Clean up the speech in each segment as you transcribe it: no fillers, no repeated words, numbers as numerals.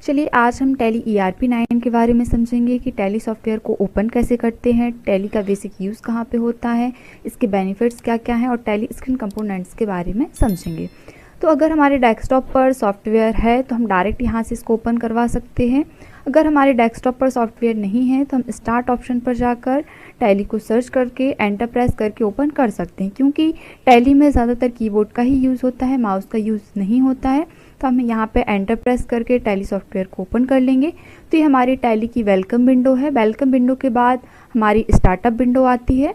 चलिए आज हम टैली ERP9 के बारे में समझेंगे कि टैली सॉफ्टवेयर को ओपन कैसे करते हैं, टैली का बेसिक यूज़ कहाँ पे होता है, इसके बेनिफिट्स क्या क्या हैं और टैली स्क्रीन कंपोनेंट्स के बारे में समझेंगे। तो अगर हमारे डेस्कटॉप पर सॉफ्टवेयर है तो हम डायरेक्ट यहाँ से इसको ओपन करवा सकते हैं। अगर हमारे डेस्कटॉप पर सॉफ्टवेयर नहीं है तो हम स्टार्ट ऑप्शन पर जाकर टैली को सर्च करके एंटर प्रेस करके ओपन कर सकते हैं, क्योंकि टैली में ज़्यादातर कीबोर्ड का ही यूज़ होता है, माउस का यूज़ नहीं होता है। तो हम यहाँ पे एंटर प्रेस करके टैली सॉफ्टवेयर को ओपन कर लेंगे। तो ये हमारी टैली की वेलकम विंडो है। वेलकम विंडो के बाद हमारी स्टार्टअप विंडो आती है।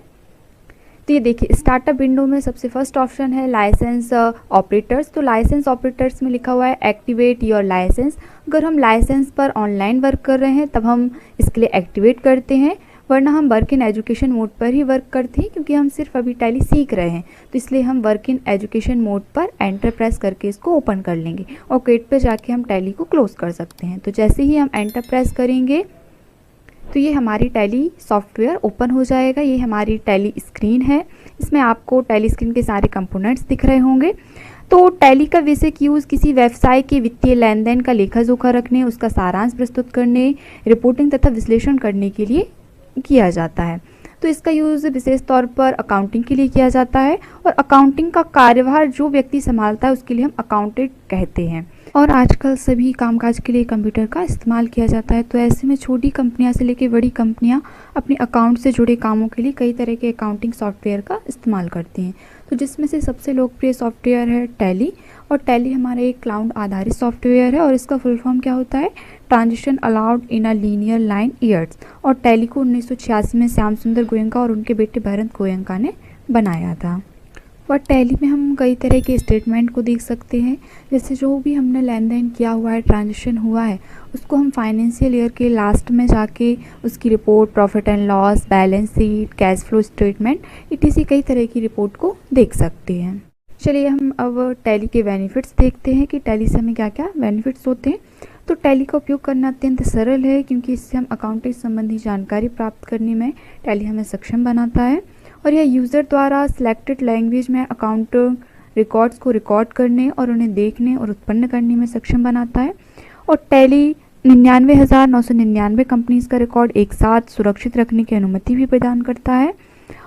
तो ये देखिए स्टार्टअप विंडो में सबसे फर्स्ट ऑप्शन है लाइसेंस ऑपरेटर्स। तो लाइसेंस ऑपरेटर्स में लिखा हुआ है एक्टिवेट योर लाइसेंस। अगर हम लाइसेंस पर ऑनलाइन वर्क कर रहे हैं तब हम इसके लिए एक्टिवेट करते हैं, वरना हम वर्क इन एजुकेशन मोड पर ही वर्क करते हैं, क्योंकि हम सिर्फ अभी टैली सीख रहे हैं। तो इसलिए हम वर्क इन एजुकेशन मोड पर एंटर प्रेस करके इसको ओपन कर लेंगे और क्विट पे जाके हम टैली को क्लोज कर सकते हैं। तो जैसे ही हम एंटर प्रेस करेंगे तो ये हमारी टैली सॉफ्टवेयर ओपन हो जाएगा। ये हमारी टैली स्क्रीन है, इसमें आपको टैली स्क्रीन के सारे कंपोनेंट्स दिख रहे होंगे। तो टैली का बेसिक यूज़ किसी व्यवसाय के वित्तीय लेन देन का लेखा जोखा रखने, उसका सारांश प्रस्तुत करने, रिपोर्टिंग तथा विश्लेषण करने के लिए किया जाता है। तो इसका यूज़ विशेष तौर पर अकाउंटिंग के लिए किया जाता है और अकाउंटिंग का कार्यभार जो व्यक्ति संभालता है उसके लिए हम अकाउंटेंट कहते हैं। और आजकल सभी कामकाज के लिए कंप्यूटर का इस्तेमाल किया जाता है। तो ऐसे में छोटी कंपनियां से लेकर बड़ी कंपनियां अपने अकाउंट से जुड़े कामों के लिए कई तरह के अकाउंटिंग सॉफ्टवेयर का इस्तेमाल करती हैं। तो जिसमें से सबसे लोकप्रिय सॉफ्टवेयर है टैली। और टैली हमारा एक क्लाउड आधारित सॉफ्टवेयर है और इसका फुल फॉर्म क्या होता है, transition allowed in a linear line years. और टैली को 1986 में श्याम सुंदर गोयनका और उनके बेटे भरत गोयनका ने बनाया था। और टैली में हम कई तरह के स्टेटमेंट को देख सकते हैं, जैसे जो भी हमने लेन देन किया हुआ है, ट्रांजेक्शन हुआ है, उसको हम फाइनेंशियल ईयर के लास्ट में जाके उसकी report, profit and loss, balance sheet, cash flow statement, इसी कई तरह की रिपोर्ट को देख सकते हैं। चलिए हम अब टैली के बेनिफिट्स देखते हैं कि टैली से हमें क्या क्या बेनिफिट्स होते हैं। तो टैली का उपयोग करना अत्यंत सरल है, क्योंकि इससे हम अकाउंटिंग संबंधी जानकारी प्राप्त करने में टैली हमें सक्षम बनाता है। और यह यूज़र द्वारा सिलेक्टेड लैंग्वेज में अकाउंट रिकॉर्ड्स को रिकॉर्ड करने और उन्हें देखने और उत्पन्न करने में सक्षम बनाता है। और टैली 99,999 कंपनीज़ का रिकॉर्ड एक साथ सुरक्षित रखने की अनुमति भी प्रदान करता है।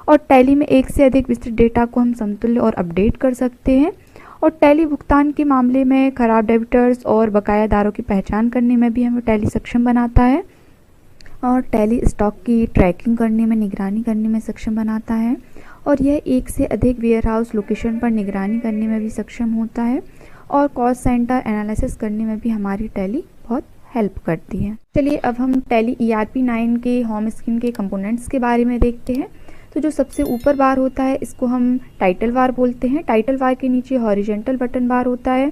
और टैली में एक से अधिक विस्तृत डेटा को हम समतुल्य और अपडेट कर सकते हैं। और टैली भुगतान के मामले में खराब डेबिटर्स और बकायादारों की पहचान करने में भी हमें टैली सक्षम बनाता है। और टैली स्टॉक की ट्रैकिंग करने में, निगरानी करने में सक्षम बनाता है। और यह एक से अधिक वेयरहाउस लोकेशन पर निगरानी करने में भी सक्षम होता है। और कॉस्ट सेंटर एनालिसिस करने में भी हमारी टैली बहुत हेल्प करती है। चलिए अब हम टैली ERP9 के होम स्क्रीन के कंपोनेंट्स के बारे में देखते हैं। तो जो सबसे ऊपर बार होता है इसको हम टाइटल बार बोलते हैं। टाइटल बार के नीचे हॉरिजॉन्टल बटन बार होता है।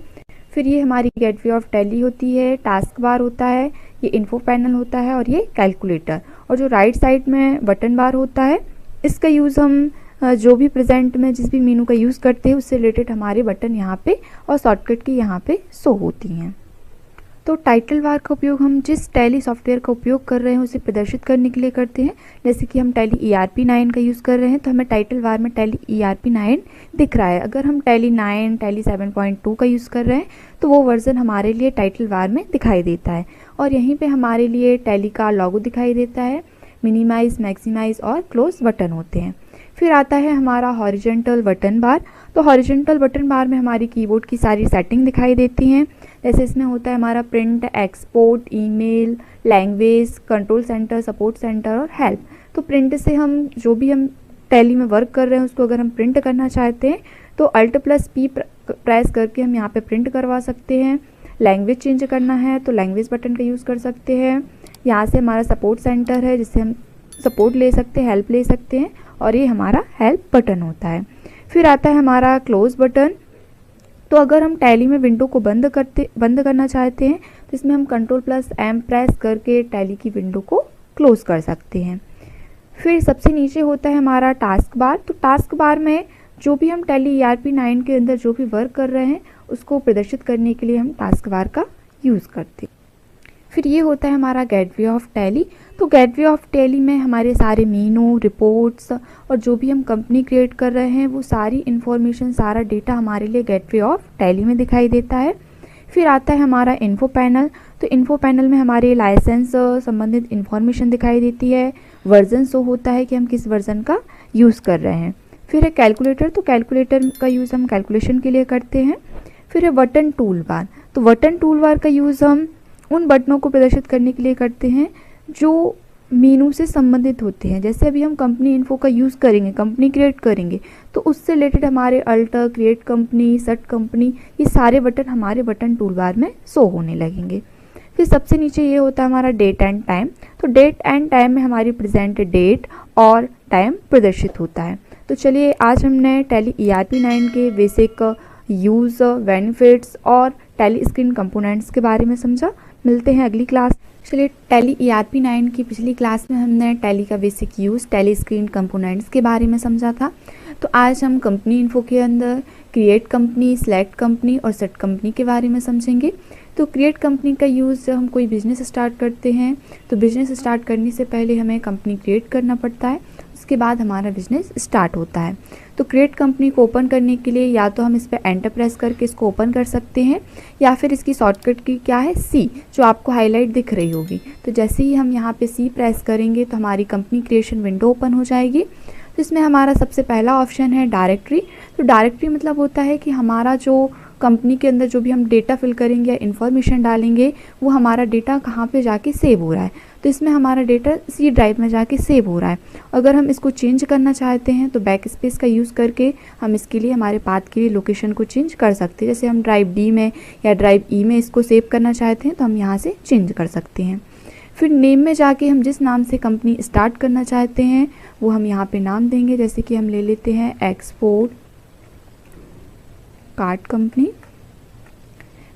फिर ये हमारी गेटवे ऑफ टैली होती है, टास्क बार होता है, ये इन्फो पैनल होता है और ये कैलकुलेटर। और जो राइट साइड में बटन बार होता है इसका यूज़ हम जो भी प्रेजेंट में जिस भी मेनू का यूज़ करते हैं उससे रिलेटेड हमारे बटन यहाँ पे और शॉर्टकट की यहाँ पे शो होती हैं। तो टाइटल बार का उपयोग हम जिस टैली सॉफ्टवेयर का उपयोग कर रहे हैं उसे प्रदर्शित करने के लिए करते हैं। जैसे कि हम टैली ERP9 का यूज़ कर रहे हैं तो हमें टाइटल बार में टैली ERP9 दिख रहा है। अगर हम टैली 9, टैली 7.2 का यूज़ कर रहे हैं तो वो वर्जन हमारे लिए टाइटल बार में दिखाई देता है। और यहीं पे हमारे लिए टैली का लोगो दिखाई देता है, मिनिमाइज, मैक्सिमाइज और क्लोज बटन होते हैं। फिर आता है हमारा हॉरिजॉन्टल बटन बार। तो हॉरिजॉन्टल बटन बार में हमारी कीबोर्ड की सारी सेटिंग दिखाई देती हैं। जैसे इसमें होता है हमारा print, export, email, language, control centre, support centre और हेल्प। तो प्रिंट से हम जो भी हम टैली में वर्क कर रहे हैं उसको अगर हम प्रिंट करना चाहते हैं तो Alt+P प्रेस करके हम यहाँ पे प्रिंट करवा सकते हैं। लैंग्वेज चेंज करना है तो लैंग्वेज बटन का यूज़ कर सकते हैं। यहाँ से हमारा सपोर्ट सेंटर है जिससे हम सपोर्ट ले सकते हैं, हेल्प ले सकते हैं, और ये हमारा हेल्प बटन होता है। फिर आता है हमारा क्लोज बटन। तो अगर हम टैली में विंडो को बंद करना चाहते हैं तो इसमें हम Ctrl+M प्रेस करके टैली की विंडो को क्लोज कर सकते हैं। फिर सबसे नीचे होता है हमारा टास्क बार। तो टास्क बार में जो भी हम टैली ERP9 के अंदर जो भी वर्क कर रहे हैं उसको प्रदर्शित करने के लिए हम टास्क बार का यूज़ करते हैं। फिर ये होता है हमारा गेटवे ऑफ टैली। तो गेटवे ऑफ टैली में हमारे सारे मेनू, रिपोर्ट्स और जो भी हम कंपनी क्रिएट कर रहे हैं वो सारी इन्फॉर्मेशन, सारा डेटा हमारे लिए गेटवे ऑफ टैली में दिखाई देता है। फिर आता है हमारा इन्फो पैनल। तो इन्फो पैनल में हमारे लाइसेंस संबंधित इन्फॉर्मेशन दिखाई देती है, वर्जन शो होता है कि हम किस वर्जन का यूज़ कर रहे हैं। फिर है कैलकुलेटर, तो कैलकुलेटर का यूज़ हम कैलकुलेशन के लिए करते हैं। फिर है बटन टूल बार, तो बटन टूल बार का यूज़ हम उन बटनों को प्रदर्शित करने के लिए करते हैं जो मीनू से संबंधित होते हैं। जैसे अभी हम कंपनी इन्फो का यूज़ करेंगे, कंपनी क्रिएट करेंगे, तो उससे रिलेटेड हमारे alter, create company, set company, ये सारे बटन हमारे बटन टूल बार में शो होने लगेंगे। फिर सबसे नीचे ये होता है हमारा डेट एंड टाइम, तो डेट एंड टाइम में हमारी प्रेजेंट डेट और टाइम प्रदर्शित होता है। तो चलिए आज हमने टैली ERP9 के बेसिक यूज़, बेनिफिट्स और टैली स्क्रीन कंपोनेंट्स के बारे में समझा। मिलते हैं अगली क्लास। चलिए टैली ERP9 की पिछली क्लास में हमने टैली का basic use, tally screen components के बारे में समझा था। तो आज हम कंपनी इन्फो के अंदर क्रिएट कंपनी, सेलेक्ट कंपनी और सेट कंपनी के बारे में समझेंगे। तो क्रिएट कंपनी का यूज़ जब हम कोई बिज़नेस स्टार्ट करते हैं, तो बिज़नेस स्टार्ट करने से पहले हमें कंपनी क्रिएट करना पड़ता है, उसके बाद हमारा बिज़नेस स्टार्ट होता है। तो क्रिएट कंपनी को ओपन करने के लिए या तो हम इस पर एंटर प्रेस करके इसको ओपन कर सकते हैं, या फिर इसकी शॉर्टकट की क्या है C, जो आपको हाईलाइट दिख रही होगी। तो जैसे ही हम यहाँ पे C प्रेस करेंगे तो हमारी कंपनी क्रिएशन विंडो ओपन हो जाएगी। तो इसमें हमारा सबसे पहला ऑप्शन है डायरेक्टरी। तो डायरेक्टरी मतलब होता है कि हमारा जो कंपनी के अंदर जो भी हम डेटा फिल करेंगे या इन्फॉर्मेशन डालेंगे, वो हमारा डेटा कहाँ पे जाके सेव हो रहा है। तो इसमें हमारा डेटा C ड्राइव में जाके सेव हो रहा है। अगर हम इसको चेंज करना चाहते हैं तो बैक स्पेस का यूज़ करके हम इसके लिए हमारे पाथ के लिए लोकेशन को चेंज कर सकते हैं। जैसे हम ड्राइव D में या ड्राइव E में इसको सेव करना चाहते हैं तो हम यहाँ से चेंज कर सकते हैं। फिर नेम में जाके हम जिस नाम से कंपनी स्टार्ट करना चाहते हैं वो हम यहाँ पे नाम देंगे। जैसे कि हम ले लेते हैं export card company.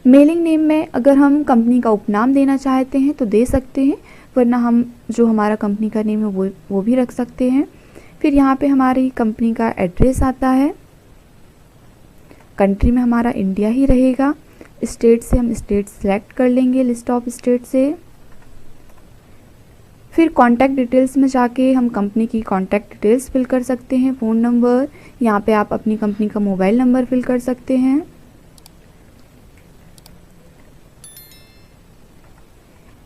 Mailing name में अगर हम कंपनी का उपनाम देना चाहते हैं तो दे सकते हैं, वरना हम जो हमारा कंपनी का नेम है वो भी रख सकते हैं। फिर यहाँ पे हमारी कंपनी का एड्रेस आता है। कंट्री में हमारा इंडिया ही रहेगा। स्टेट से हम स्टेट सेलेक्ट कर लेंगे, लिस्ट ऑफ स्टेट से। फिर कॉन्टैक्ट डिटेल्स में जाके हम कंपनी की कॉन्टैक्ट डिटेल्स फिल कर सकते हैं, फ़ोन नंबर, यहाँ पे आप अपनी कंपनी का मोबाइल नंबर फिल कर सकते हैं।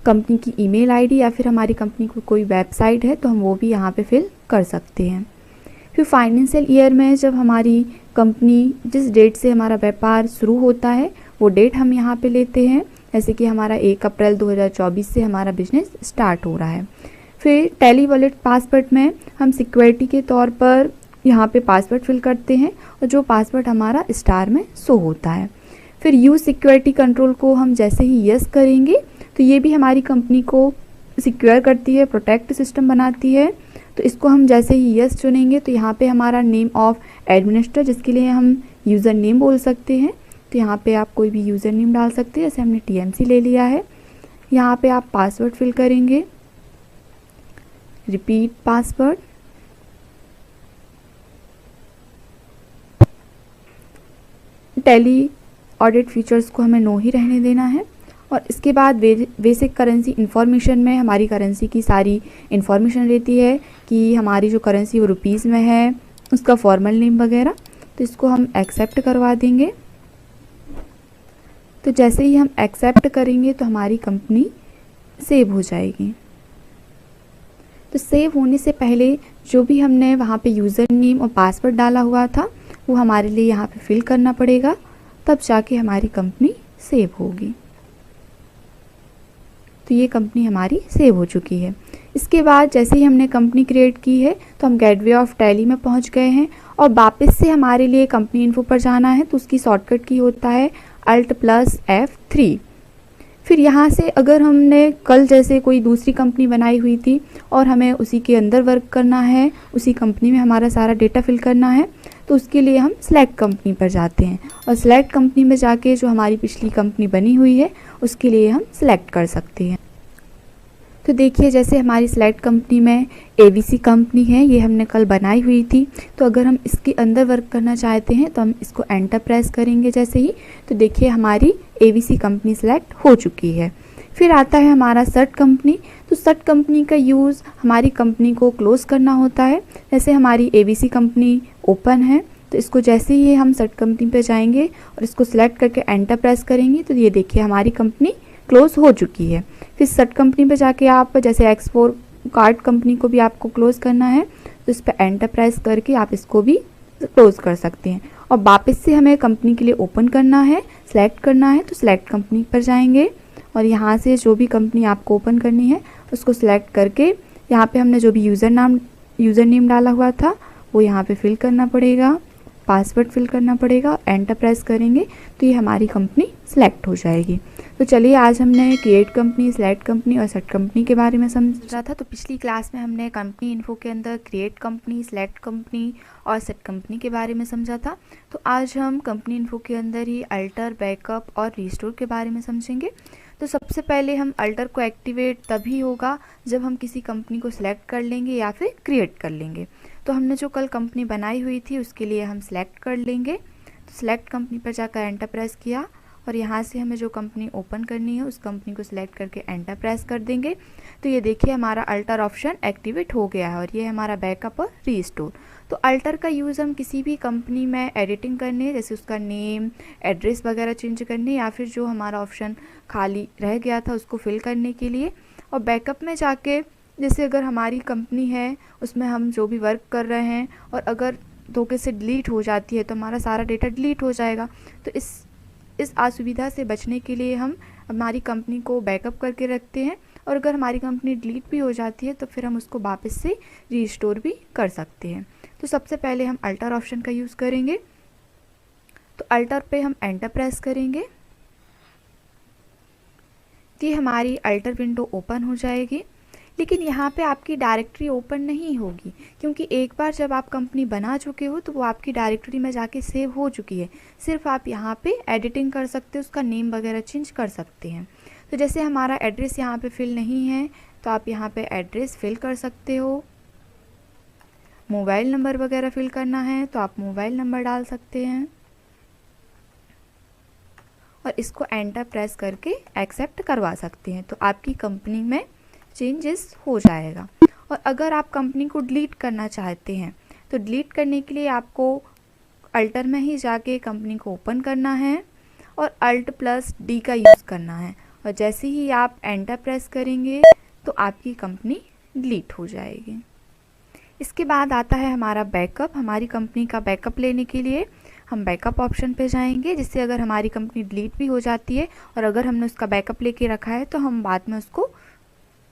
कंपनी की ईमेल आईडी या फिर हमारी कंपनी को कोई वेबसाइट है तो हम वो भी यहाँ पे फिल कर सकते हैं। फिर फाइनेंशियल ईयर में जब हमारी कंपनी जिस डेट से हमारा व्यापार शुरू होता है वो डेट हम यहाँ पे लेते हैं। जैसे कि हमारा 1 अप्रैल 2024 से हमारा बिजनेस स्टार्ट हो रहा है। फिर टैली वॉलेट पासवर्ड में हम सिक्योरिटी के तौर पर यहाँ पे पासवर्ड फिल करते हैं और जो पासवर्ड हमारा स्टार में शो होता है। फिर यूज़ सिक्योरिटी कंट्रोल को हम जैसे ही यस करेंगे तो ये भी हमारी कंपनी को सिक्योर करती है, प्रोटेक्ट सिस्टम बनाती है। तो इसको हम जैसे ही यस चुनेंगे तो यहाँ पे हमारा नेम ऑफ एडमिनिस्ट्रेटर, जिसके लिए हम यूज़र नेम बोल सकते हैं, तो यहाँ पे आप कोई भी यूज़र नेम डाल सकते हैं। जैसे हमने TMC ले लिया है। यहाँ पे आप पासवर्ड फिल करेंगे, repeat password. Tally audit features को हमें नो ही रहने देना है। और इसके बाद बेसिक करेंसी इन्फॉर्मेशन में हमारी करेंसी की सारी इन्फॉर्मेशन रहती है कि हमारी जो करेंसी वो रुपीज़ में है, उसका फॉर्मल नेम वगैरह। तो इसको हम एक्सेप्ट करवा देंगे। तो जैसे ही हम एक्सेप्ट करेंगे तो हमारी कंपनी सेव हो जाएगी। तो सेव होने से पहले जो भी हमने वहाँ पे यूज़र नेम और पासवर्ड डाला हुआ था वो हमारे लिए यहाँ पे फिल करना पड़ेगा, तब जाके हमारी कंपनी सेव होगी। तो ये कंपनी हमारी सेव हो चुकी है। इसके बाद जैसे ही हमने कंपनी क्रिएट की है तो हम गेटवे ऑफ टैली में पहुंच गए हैं और वापस से हमारे लिए कंपनी इन्फो पर जाना है। तो उसकी शॉर्टकट की होता है Alt+F3। फिर यहाँ से अगर हमने कल जैसे कोई दूसरी कंपनी बनाई हुई थी और हमें उसी के अंदर वर्क करना है, उसी कंपनी में हमारा सारा डेटा फिल करना है, तो उसके लिए हम सेलेक्ट कंपनी पर जाते हैं और सेलेक्ट कंपनी में जाके जो हमारी पिछली कंपनी बनी हुई है उसके लिए हम सेलेक्ट कर सकते हैं। तो देखिए जैसे हमारी सेलेक्ट कंपनी में ABC कंपनी है, ये हमने कल बनाई हुई थी। तो अगर हम इसके अंदर वर्क करना चाहते हैं तो हम इसको एंटर प्रेस करेंगे जैसे ही, तो देखिए हमारी ABC कंपनी सेलेक्ट हो चुकी है। फिर आता है हमारा सर्ट कंपनी। तो सर्ट कंपनी का यूज़ हमारी कंपनी को क्लोज करना होता है। जैसे हमारी ABC कंपनी ओपन है तो इसको जैसे ही हम सर्ट कंपनी पे जाएंगे और इसको सिलेक्ट करके एंटर प्रेस करेंगे तो ये देखिए हमारी कंपनी क्लोज हो चुकी है। फिर सेट कंपनी पे जाके आप जैसे X4 कार्ड कंपनी को भी आपको क्लोज करना है तो इस पर एंटर प्रेस करके आप इसको भी क्लोज कर सकते हैं। और वापस से हमें कंपनी के लिए ओपन करना है, सिलेक्ट करना है, तो सिलेक्ट कंपनी पर जाएंगे और यहाँ से जो भी कंपनी आपको ओपन करनी है उसको सिलेक्ट करके यहाँ पे हमने जो भी यूज़र नेम डाला हुआ था वो यहाँ पे फिल करना पड़ेगा, पासवर्ड फिल करना पड़ेगा, एंटर प्रेस करेंगे तो ये हमारी कंपनी सिलेक्ट हो जाएगी। तो चलिए आज हमने क्रिएट कंपनी, सिलेक्ट कंपनी और सेट कंपनी के बारे में समझा था। तो पिछली क्लास में हमने कंपनी इन्फो के अंदर क्रिएट कंपनी, सिलेक्ट कंपनी और सेट कंपनी के बारे में समझा था। तो आज हम कंपनी इन्फो के अंदर ही अल्टर, बैकअप और रिस्टोर के बारे में समझेंगे। तो सबसे पहले हम अल्टर को एक्टिवेट तभी होगा जब हम किसी कंपनी को सिलेक्ट कर लेंगे या फिर क्रिएट कर लेंगे। तो हमने जो कल कंपनी बनाई हुई थी उसके लिए हम सिलेक्ट कर लेंगे। तो सिलेक्ट कंपनी पर जाकर एंटर प्रेस किया और यहाँ से हमें जो कंपनी ओपन करनी है उस कंपनी को सिलेक्ट करके एंटर प्रेस कर देंगे। तो ये देखिए हमारा अल्टर ऑप्शन एक्टिवेट हो गया है और ये हमारा बैकअप और रीस्टोर। तो अल्टर का यूज़ हम किसी भी कंपनी में एडिटिंग करने, जैसे उसका नेम, एड्रेस वगैरह चेंज करने या फिर जो हमारा ऑप्शन खाली रह गया था उसको फिल करने के लिए। और बैकअप में जाके जैसे अगर हमारी कंपनी है उसमें हम जो भी वर्क कर रहे हैं और अगर धोखे से डिलीट हो जाती है तो हमारा सारा डेटा डिलीट हो जाएगा। तो इस असुविधा से बचने के लिए हम हमारी कंपनी को बैकअप करके रखते हैं और अगर हमारी कंपनी डिलीट भी हो जाती है तो फिर हम उसको वापस से रीस्टोर भी कर सकते हैं। तो सबसे पहले हम अल्टर ऑप्शन का यूज़ करेंगे। तो अल्टर पे हम एंटर प्रेस करेंगे तो ये हमारी अल्टर विंडो ओपन हो जाएगी। लेकिन यहाँ पे आपकी डायरेक्टरी ओपन नहीं होगी क्योंकि एक बार जब आप कंपनी बना चुके हो तो वो आपकी डायरेक्टरी में जाके सेव हो चुकी है। सिर्फ आप यहाँ पे एडिटिंग कर सकते हो, उसका नेम वगैरह चेंज कर सकते हैं। तो जैसे हमारा एड्रेस यहाँ पे फिल नहीं है तो आप यहाँ पे एड्रेस फिल कर सकते हो। मोबाइल नंबर वगैरह फिल करना है तो आप मोबाइल नंबर डाल सकते हैं और इसको एंटर प्रेस करके एक्सेप्ट करवा सकते हैं। तो आपकी कंपनी में चेंजेस हो जाएगा। और अगर आप कंपनी को डिलीट करना चाहते हैं तो डिलीट करने के लिए आपको अल्टर में ही जाके कंपनी को ओपन करना है और Alt+D का यूज़ करना है और जैसे ही आप एंटर प्रेस करेंगे तो आपकी कंपनी डिलीट हो जाएगी। इसके बाद आता है हमारा बैकअप। हमारी कंपनी का बैकअप लेने के लिए हम बैकअप ऑप्शन पे जाएंगे, जिससे अगर हमारी कंपनी डिलीट भी हो जाती है और अगर हमने उसका बैकअप लेके रखा है तो हम बाद में उसको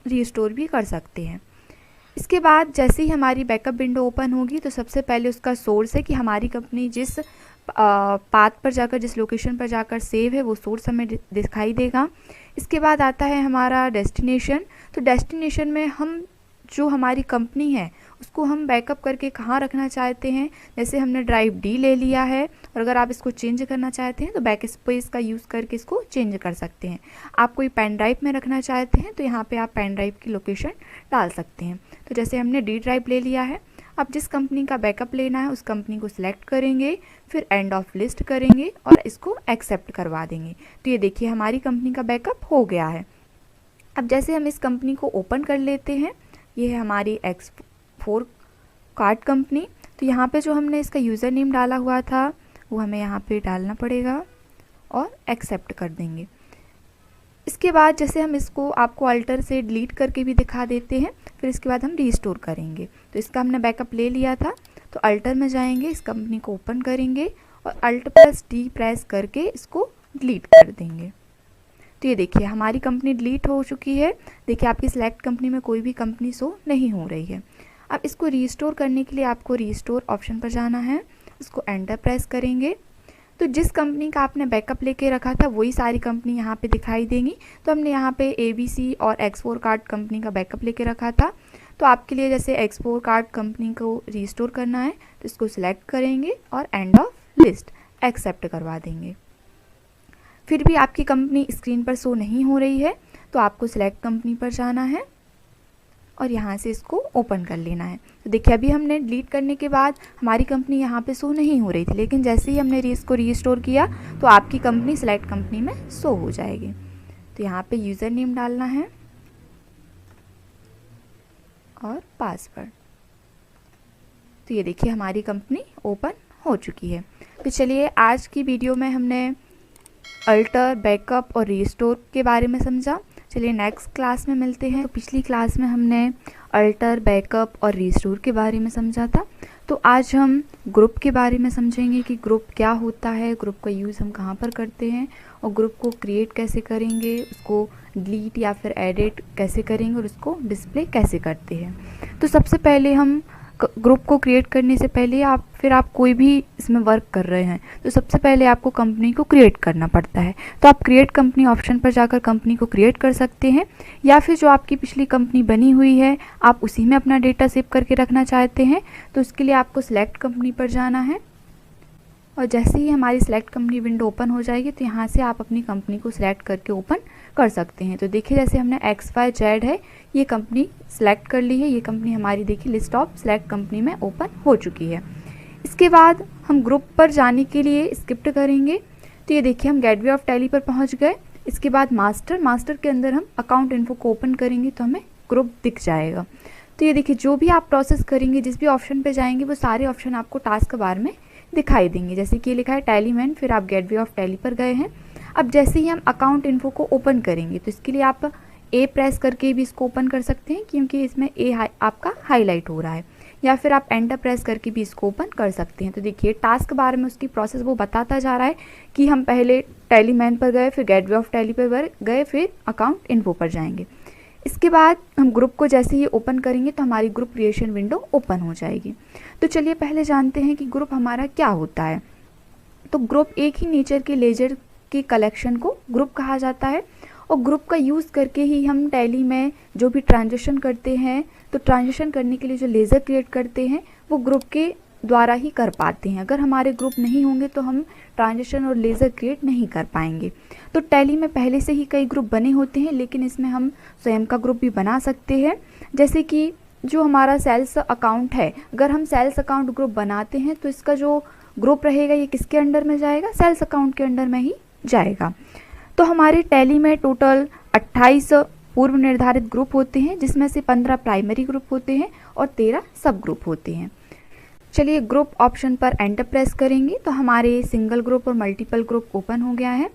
रीस्टोर भी कर सकते हैं। इसके बाद जैसे ही हमारी बैकअप विंडो ओपन होगी तो सबसे पहले उसका सोर्स है कि हमारी कंपनी जिस पाथ पर जाकर, जिस लोकेशन पर जाकर सेव है वो सोर्स हमें दिखाई देगा। इसके बाद आता है हमारा डेस्टिनेशन। तो डेस्टिनेशन में हम जो हमारी कंपनी है उसको हम बैकअप करके कहाँ रखना चाहते हैं। जैसे हमने ड्राइव D ले लिया है और अगर आप इसको चेंज करना चाहते हैं तो बैक स्पेस का यूज़ करके इसको चेंज कर सकते हैं। आप कोई पेन ड्राइव में रखना चाहते हैं तो यहाँ पे आप पेन ड्राइव की लोकेशन डाल सकते हैं। तो जैसे हमने D ड्राइव ले लिया है, अब जिस कंपनी का बैकअप लेना है उस कंपनी को सिलेक्ट करेंगे, फिर एंड ऑफ लिस्ट करेंगे और इसको एक्सेप्ट करवा देंगे। तो ये देखिए हमारी कंपनी का बैकअप हो गया है। अब जैसे हम इस कंपनी को ओपन कर लेते हैं, ये है हमारी X4 कार्ड कंपनी। तो यहाँ पे जो हमने इसका यूज़र नेम डाला हुआ था वो हमें यहाँ पे डालना पड़ेगा और एक्सेप्ट कर देंगे। इसके बाद जैसे हम इसको आपको अल्टर से डिलीट करके भी दिखा देते हैं, फिर इसके बाद हम रीस्टोर करेंगे। तो इसका हमने बैकअप ले लिया था तो अल्टर में जाएंगे, इस कंपनी को ओपन करेंगे और Alt+D प्रेस करके इसको डिलीट कर देंगे। तो ये देखिए हमारी कंपनी डिलीट हो चुकी है। देखिए आपकी सिलेक्ट कंपनी में कोई भी कंपनी शो नहीं हो रही है। अब इसको रीस्टोर करने के लिए आपको रीस्टोर ऑप्शन पर जाना है, इसको एंटर प्रेस करेंगे तो जिस कंपनी का आपने बैकअप लेके रखा था वही सारी कंपनी यहाँ पे दिखाई देंगी। तो हमने यहाँ पे ABC और X4 कार्ड कंपनी का बैकअप लेके रखा था। तो आपके लिए जैसे X4 कार्ड कंपनी को रीस्टोर करना है तो इसको सिलेक्ट करेंगे और एंड ऑफ लिस्ट एक्सेप्ट करवा देंगे। फिर भी आपकी कंपनी स्क्रीन पर शो नहीं हो रही है तो आपको सिलेक्ट कंपनी पर जाना है और यहाँ से इसको ओपन कर लेना है। तो देखिए अभी हमने डिलीट करने के बाद हमारी कंपनी यहाँ पे शो नहीं हो रही थी, लेकिन जैसे ही हमने इसको रीस्टोर किया तो आपकी कंपनी सिलेक्ट कंपनी में शो हो जाएगी। तो यहाँ पे यूज़र नेम डालना है और पासवर्ड। तो ये देखिए हमारी कंपनी ओपन हो चुकी है। तो चलिए आज की वीडियो में हमने अल्टर, बैकअप और रीस्टोर के बारे में समझा। चलिए नेक्स्ट क्लास में मिलते हैं। तो पिछली क्लास में हमने अल्टर, बैकअप और रीस्टोर के बारे में समझा था। तो आज हम ग्रुप के बारे में समझेंगे कि ग्रुप क्या होता है, ग्रुप का यूज़ हम कहाँ पर करते हैं और ग्रुप को क्रिएट कैसे करेंगे, उसको डिलीट या फिर एडिट कैसे करेंगे और उसको डिस्प्ले कैसे करते हैं। तो सबसे पहले हम ग्रुप को क्रिएट करने से पहले आप कोई भी इसमें वर्क कर रहे हैं तो सबसे पहले आपको कंपनी को क्रिएट करना पड़ता है। तो आप क्रिएट कंपनी ऑप्शन पर जाकर कंपनी को क्रिएट कर सकते हैं, या फिर जो आपकी पिछली कंपनी बनी हुई है आप उसी में अपना डेटा सेव करके रखना चाहते हैं तो उसके लिए आपको सिलेक्ट कंपनी पर जाना है। और जैसे ही हमारी सिलेक्ट कंपनी विंडो ओपन हो जाएगी तो यहाँ से आप अपनी कंपनी को सिलेक्ट करके ओपन कर सकते हैं। तो देखिए जैसे हमने XYZ है ये कंपनी सिलेक्ट कर ली है, ये कंपनी हमारी देखिए लिस्ट ऑफ सिलेक्ट कंपनी में ओपन हो चुकी है। इसके बाद हम ग्रुप पर जाने के लिए स्किप करेंगे। तो ये देखिए हम गेटवे ऑफ टैली पर पहुँच गए। इसके बाद मास्टर के अंदर हम अकाउंट इन्फो को ओपन करेंगे तो हमें ग्रुप दिख जाएगा। तो ये देखिए जो भी आप प्रोसेस करेंगे, जिस भी ऑप्शन पर जाएंगे वो सारे ऑप्शन आपको टास्क बार में दिखाई देंगे। जैसे कि ये लिखा है टैली मैन, फिर आप गेटवे ऑफ टैली पर गए हैं। अब जैसे ही हम अकाउंट इन्फो को ओपन करेंगे तो इसके लिए आप ए प्रेस करके भी इसको ओपन कर सकते हैं क्योंकि इसमें ए आपका हाईलाइट हो रहा है, या फिर आप एंटर प्रेस करके भी इसको ओपन कर सकते हैं। तो देखिए टास्क बार में उसकी प्रोसेस वो बताता जा रहा है कि हम पहले टैली मैन पर गए, फिर गेटवे ऑफ टैली पर गए, फिर अकाउंट इन्फो पर जाएंगे। इसके बाद हम ग्रुप को जैसे ही ओपन करेंगे तो हमारी ग्रुप क्रिएशन विंडो ओपन हो जाएगी। तो चलिए पहले जानते हैं कि ग्रुप हमारा क्या होता है। तो ग्रुप एक ही नेचर के लेजर के कलेक्शन को ग्रुप कहा जाता है और ग्रुप का यूज़ करके ही हम टैली में जो भी ट्रांजेक्शन करते हैं तो ट्रांजेक्शन करने के लिए जो लेज़र क्रिएट करते हैं वो ग्रुप के द्वारा ही कर पाते हैं। अगर हमारे ग्रुप नहीं होंगे तो हम ट्रांजेक्शन और लेज़र क्रिएट नहीं कर पाएंगे। तो टैली में पहले से ही कई ग्रुप बने होते हैं, लेकिन इसमें हम स्वयं का ग्रुप भी बना सकते हैं। जैसे कि जो हमारा सेल्स अकाउंट है, अगर हम सेल्स अकाउंट ग्रुप बनाते हैं तो इसका जो ग्रुप रहेगा ये किसके अंडर में जाएगा, सेल्स अकाउंट के अंडर में ही जाएगा। तो हमारे टैली में टोटल 28 पूर्व निर्धारित ग्रुप होते हैं, जिसमें से 15 प्राइमरी ग्रुप होते हैं और 13 सब ग्रुप होते हैं। चलिए ग्रुप ऑप्शन पर एंटर प्रेस करेंगे तो हमारे सिंगल ग्रुप और मल्टीपल ग्रुप ओपन हो गया है।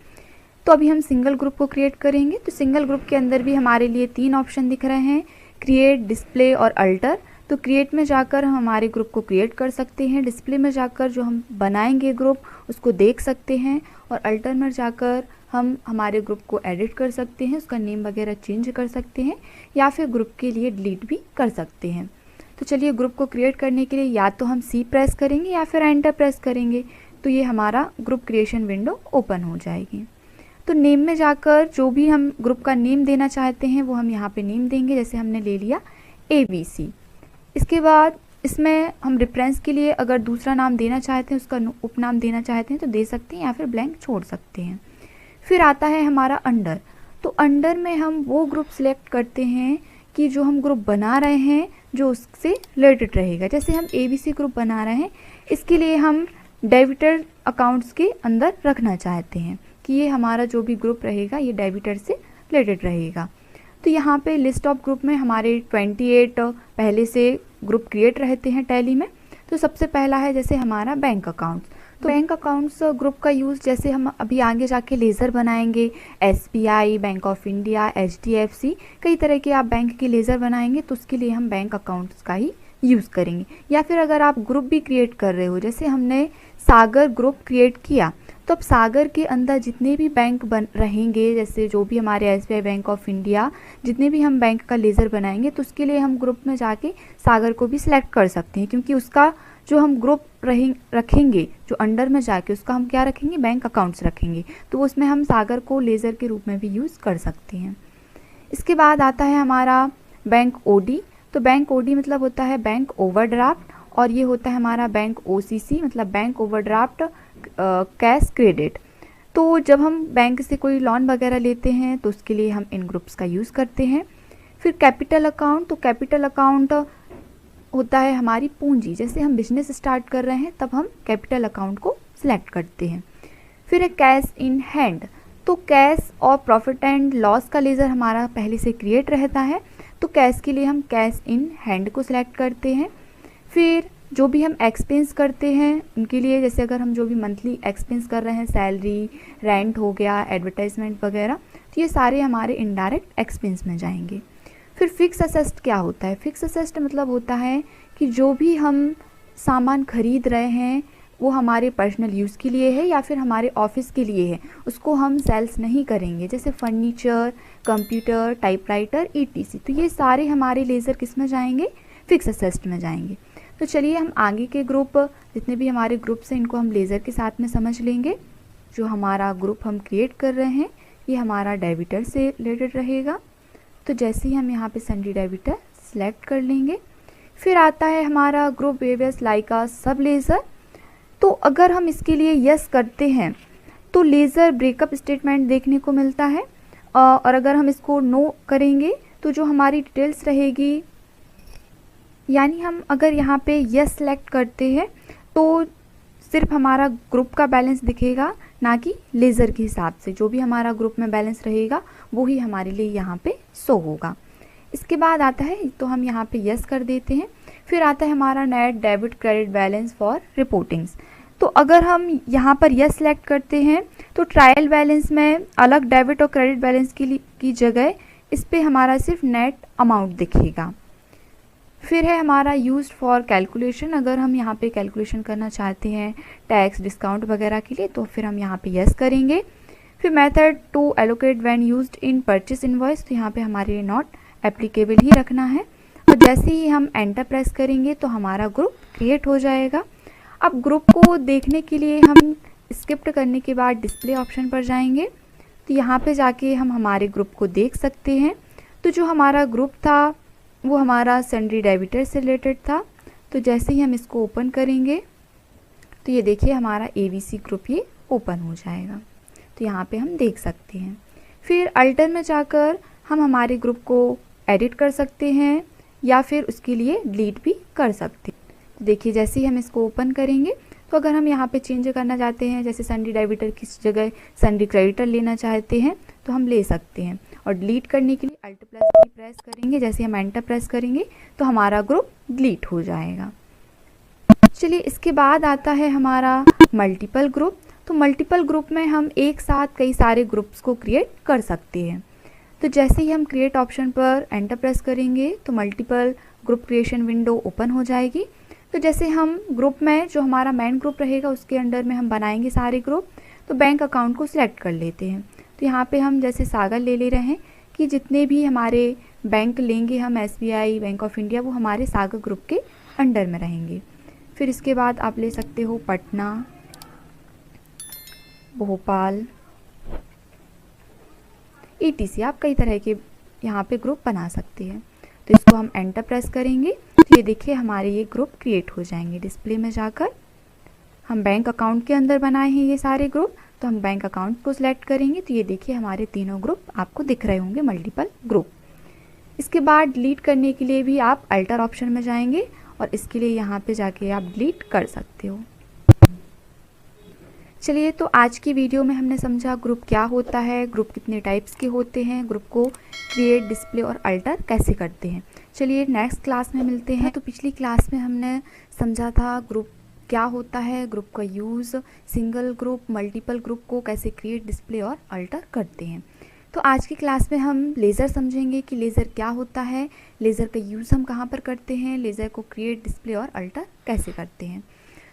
तो अभी हम सिंगल ग्रुप को क्रिएट करेंगे। तो सिंगल ग्रुप के अंदर भी हमारे लिए 3 ऑप्शन दिख रहे हैं, क्रिएट, डिस्प्ले और अल्टर। तो क्रिएट में जाकर हम हमारे ग्रुप को क्रिएट कर सकते हैं, डिस्प्ले में जाकर जो हम बनाएंगे ग्रुप उसको देख सकते हैं, और अल्टर में जाकर हम हमारे ग्रुप को एडिट कर सकते हैं, उसका नेम वगैरह चेंज कर सकते हैं, या फिर ग्रुप के लिए डिलीट भी कर सकते हैं। तो चलिए ग्रुप को क्रिएट करने के लिए या तो हम C प्रेस करेंगे या फिर एंटर प्रेस करेंगे तो ये हमारा ग्रुप क्रिएशन विंडो ओपन हो जाएगी। तो नेम में जाकर जो भी हम ग्रुप का नेम देना चाहते हैं वो हम यहाँ पे नेम देंगे। जैसे हमने ले लिया ABC। इसके बाद इसमें हम रेफरेंस के लिए अगर दूसरा नाम देना चाहते हैं, उसका उपनाम देना चाहते हैं तो दे सकते हैं या फिर ब्लैंक छोड़ सकते हैं। फिर आता है हमारा अंडर। तो अंडर में हम वो ग्रुप सिलेक्ट करते हैं कि जो हम ग्रुप बना रहे हैं जो उससे रिलेटेड रहेगा। जैसे हम ABC ग्रुप बना रहे हैं, इसके लिए हम डेबिटर अकाउंट्स के अंदर रखना चाहते हैं कि ये हमारा जो भी ग्रुप रहेगा ये डेबिटर से रिलेटेड रहेगा। तो यहाँ पे लिस्ट ऑफ ग्रुप में हमारे 28 पहले से ग्रुप क्रिएट रहते हैं टैली में। तो सबसे पहला है जैसे हमारा बैंक अकाउंट्स। तो बैंक अकाउंट्स ग्रुप का यूज़ जैसे हम अभी आगे जाके लेज़र बनाएंगे, SBI, bank of India, HDFC, कई तरह के आप बैंक के लेज़र बनाएंगे तो उसके लिए हम बैंक अकाउंट्स का ही यूज़ करेंगे। या फिर अगर आप ग्रुप भी क्रिएट कर रहे हो, जैसे हमने सागर ग्रुप क्रिएट किया तो अब सागर के अंदर जितने भी बैंक बन रहेंगे, जैसे जो भी हमारे SBI, बैंक ऑफ इंडिया, जितने भी हम बैंक का लेज़र बनाएंगे तो उसके लिए हम ग्रुप में जाके सागर को भी सिलेक्ट कर सकते हैं, क्योंकि उसका जो हम ग्रुप रखेंगे जो अंडर में जाके उसका हम क्या रखेंगे, बैंक अकाउंट्स रखेंगे, तो उसमें हम सागर को लेज़र के रूप में भी यूज़ कर सकते हैं। इसके बाद आता है हमारा बैंक OD। तो बैंक OD मतलब होता है बैंक ओवरड्राफ्ट, और ये होता है हमारा बैंक OCC मतलब बैंक ओवरड्राफ्ट कैश क्रेडिट। तो जब हम बैंक से कोई लोन वगैरह लेते हैं तो उसके लिए हम इन ग्रुप्स का यूज़ करते हैं। फिर कैपिटल अकाउंट। तो कैपिटल अकाउंट होता है हमारी पूंजी, जैसे हम बिजनेस स्टार्ट कर रहे हैं तब हम कैपिटल अकाउंट को सिलेक्ट करते हैं। फिर है कैश इन हैंड। तो कैश और प्रॉफिट एंड लॉस का लेज़र हमारा पहले से क्रिएट रहता है, तो कैश के लिए हम कैश इन हैंड को सिलेक्ट करते हैं। फिर जो भी हम एक्सपेंस करते हैं उनके लिए, जैसे अगर हम जो भी मंथली एक्सपेंस कर रहे हैं, सैलरी, रेंट हो गया, एडवर्टाइजमेंट वगैरह, तो ये सारे हमारे इनडायरेक्ट एक्सपेंस में जाएंगे। फिर फिक्स असेस्ट क्या होता है? फिक्स असेस्ट मतलब होता है कि जो भी हम सामान खरीद रहे हैं वो हमारे पर्सनल यूज़ के लिए है या फिर हमारे ऑफिस के लिए है, उसको हम सेल्स नहीं करेंगे, जैसे फर्नीचर, कंप्यूटर, टाइपराइटर, ईटीसी। तो ये सारे हमारे लेज़र किस में जाएंगे? फिक्स असेस्ट में जाएंगे। तो चलिए हम आगे के ग्रुप, जितने भी हमारे ग्रुप्स हैं, इनको हम लेज़र के साथ में समझ लेंगे। जो हमारा ग्रुप हम क्रिएट कर रहे हैं ये हमारा डेबिटर से रिलेटेड रहेगा। तो जैसे ही हम यहाँ पे सन्ड्री डेबिटर सेलेक्ट कर लेंगे, फिर आता है हमारा ग्रुप बिहेवियर्स लाइक अ सब लेज़र। तो अगर हम इसके लिए यस करते हैं तो लेज़र ब्रेकअप स्टेटमेंट देखने को मिलता है, और अगर हम इसको नो करेंगे तो जो हमारी डिटेल्स रहेगी, यानी हम अगर यहाँ पे यस सेलेक्ट करते हैं तो सिर्फ हमारा ग्रुप का बैलेंस दिखेगा, ना कि लेज़र के हिसाब से। जो भी हमारा ग्रुप में बैलेंस रहेगा वो ही हमारे लिए यहाँ पे शो होगा। इसके बाद आता है, तो हम यहाँ पे यस कर देते हैं। फिर आता है हमारा net debit credit balance for reportings. तो अगर हम यहाँ पर यस सेलेक्ट करते हैं तो ट्रायल बैलेंस में अलग डेबिट और क्रेडिट बैलेंस की जगह इस पर हमारा सिर्फ नेट अमाउंट दिखेगा। फिर है हमारा यूज्ड फॉर कैलकुलेशन। अगर हम यहाँ पे कैलकुलेशन करना चाहते हैं टैक्स, डिस्काउंट वगैरह के लिए, तो फिर हम यहाँ पे यस करेंगे। फिर method to allocate when used in purchase invoice, तो यहाँ पे हमारे नॉट एप्लीकेबल ही रखना है। और जैसे ही हम एंटर प्रेस करेंगे तो हमारा ग्रुप क्रिएट हो जाएगा। अब ग्रुप को देखने के लिए हम स्किप करने के बाद डिस्प्ले ऑप्शन पर जाएंगे, तो यहाँ पे जाके हम हमारे ग्रुप को देख सकते हैं। तो जो हमारा ग्रुप था वो हमारा सन्ड्री डेबिटर से रिलेटेड था। तो जैसे ही हम इसको ओपन करेंगे तो ये देखिए हमारा ABC ग्रुप ये ओपन हो जाएगा। तो यहाँ पे हम देख सकते हैं। फिर अल्टर में जाकर हम हमारे ग्रुप को एडिट कर सकते हैं या फिर उसके लिए डिलीट भी कर सकते हैं। देखिए जैसे ही हम इसको ओपन करेंगे तो अगर हम यहाँ पे चेंज करना चाहते हैं, जैसे सन्ड्री डेबिटर की जगह सन्ड्री क्रेडिटर लेना चाहते हैं तो हम ले सकते हैं। और डिलीट करने के लिए Alt+D प्रेस करेंगे। जैसे हम एंटर प्रेस करेंगे तो हमारा ग्रुप डिलीट हो जाएगा। चलिए इसके बाद आता है हमारा मल्टीपल ग्रुप। तो मल्टीपल ग्रुप में हम एक साथ कई सारे ग्रुप्स को क्रिएट कर सकते हैं। तो जैसे ही हम क्रिएट ऑप्शन पर एंटर प्रेस करेंगे तो multiple group creation window open हो जाएगी। तो जैसे हम ग्रुप में जो हमारा मेन ग्रुप रहेगा उसके अंडर में हम बनाएंगे सारे ग्रुप। तो बैंक अकाउंट को सिलेक्ट कर लेते हैं। तो यहाँ पे हम जैसे सागर ले रहे हैं कि जितने भी हमारे बैंक लेंगे हम, SBI, बैंक ऑफ इंडिया, वो हमारे सागर ग्रुप के अंडर में रहेंगे। फिर इसके बाद आप ले सकते हो पटना, भोपाल, ETC। आप कई तरह के यहाँ पे ग्रुप बना सकते हैं। तो इसको हम एंटर प्रेस करेंगे तो ये देखिए हमारे ये ग्रुप क्रिएट हो जाएंगे। डिस्प्ले में जाकर हम बैंक अकाउंट के अंदर बनाए हैं ये सारे ग्रुप, तो हम बैंक अकाउंट को सिलेक्ट करेंगे तो ये देखिए हमारे तीनों ग्रुप आपको दिख रहे होंगे, मल्टीपल ग्रुप। इसके बाद डिलीट करने के लिए भी आप अल्टर ऑप्शन में जाएंगे और इसके लिए यहाँ पे जाके आप डिलीट कर सकते हो। चलिए तो आज की वीडियो में हमने समझा ग्रुप क्या होता है, ग्रुप कितने टाइप्स के होते हैं, ग्रुप को क्रिएट, डिस्प्ले और अल्टर कैसे करते हैं। चलिए नेक्स्ट क्लास में मिलते हैं। तो पिछली क्लास में हमने समझा था ग्रुप क्या होता है, ग्रुप का use, single group, multiple group को कैसे क्रिएट, डिस्प्ले और अल्टर करते हैं। तो आज की क्लास में हम लेज़र समझेंगे कि लेज़र क्या होता है, लेज़र का यूज़ हम कहाँ पर करते हैं, लेज़र को क्रिएट, डिस्प्ले और अल्टर कैसे करते हैं।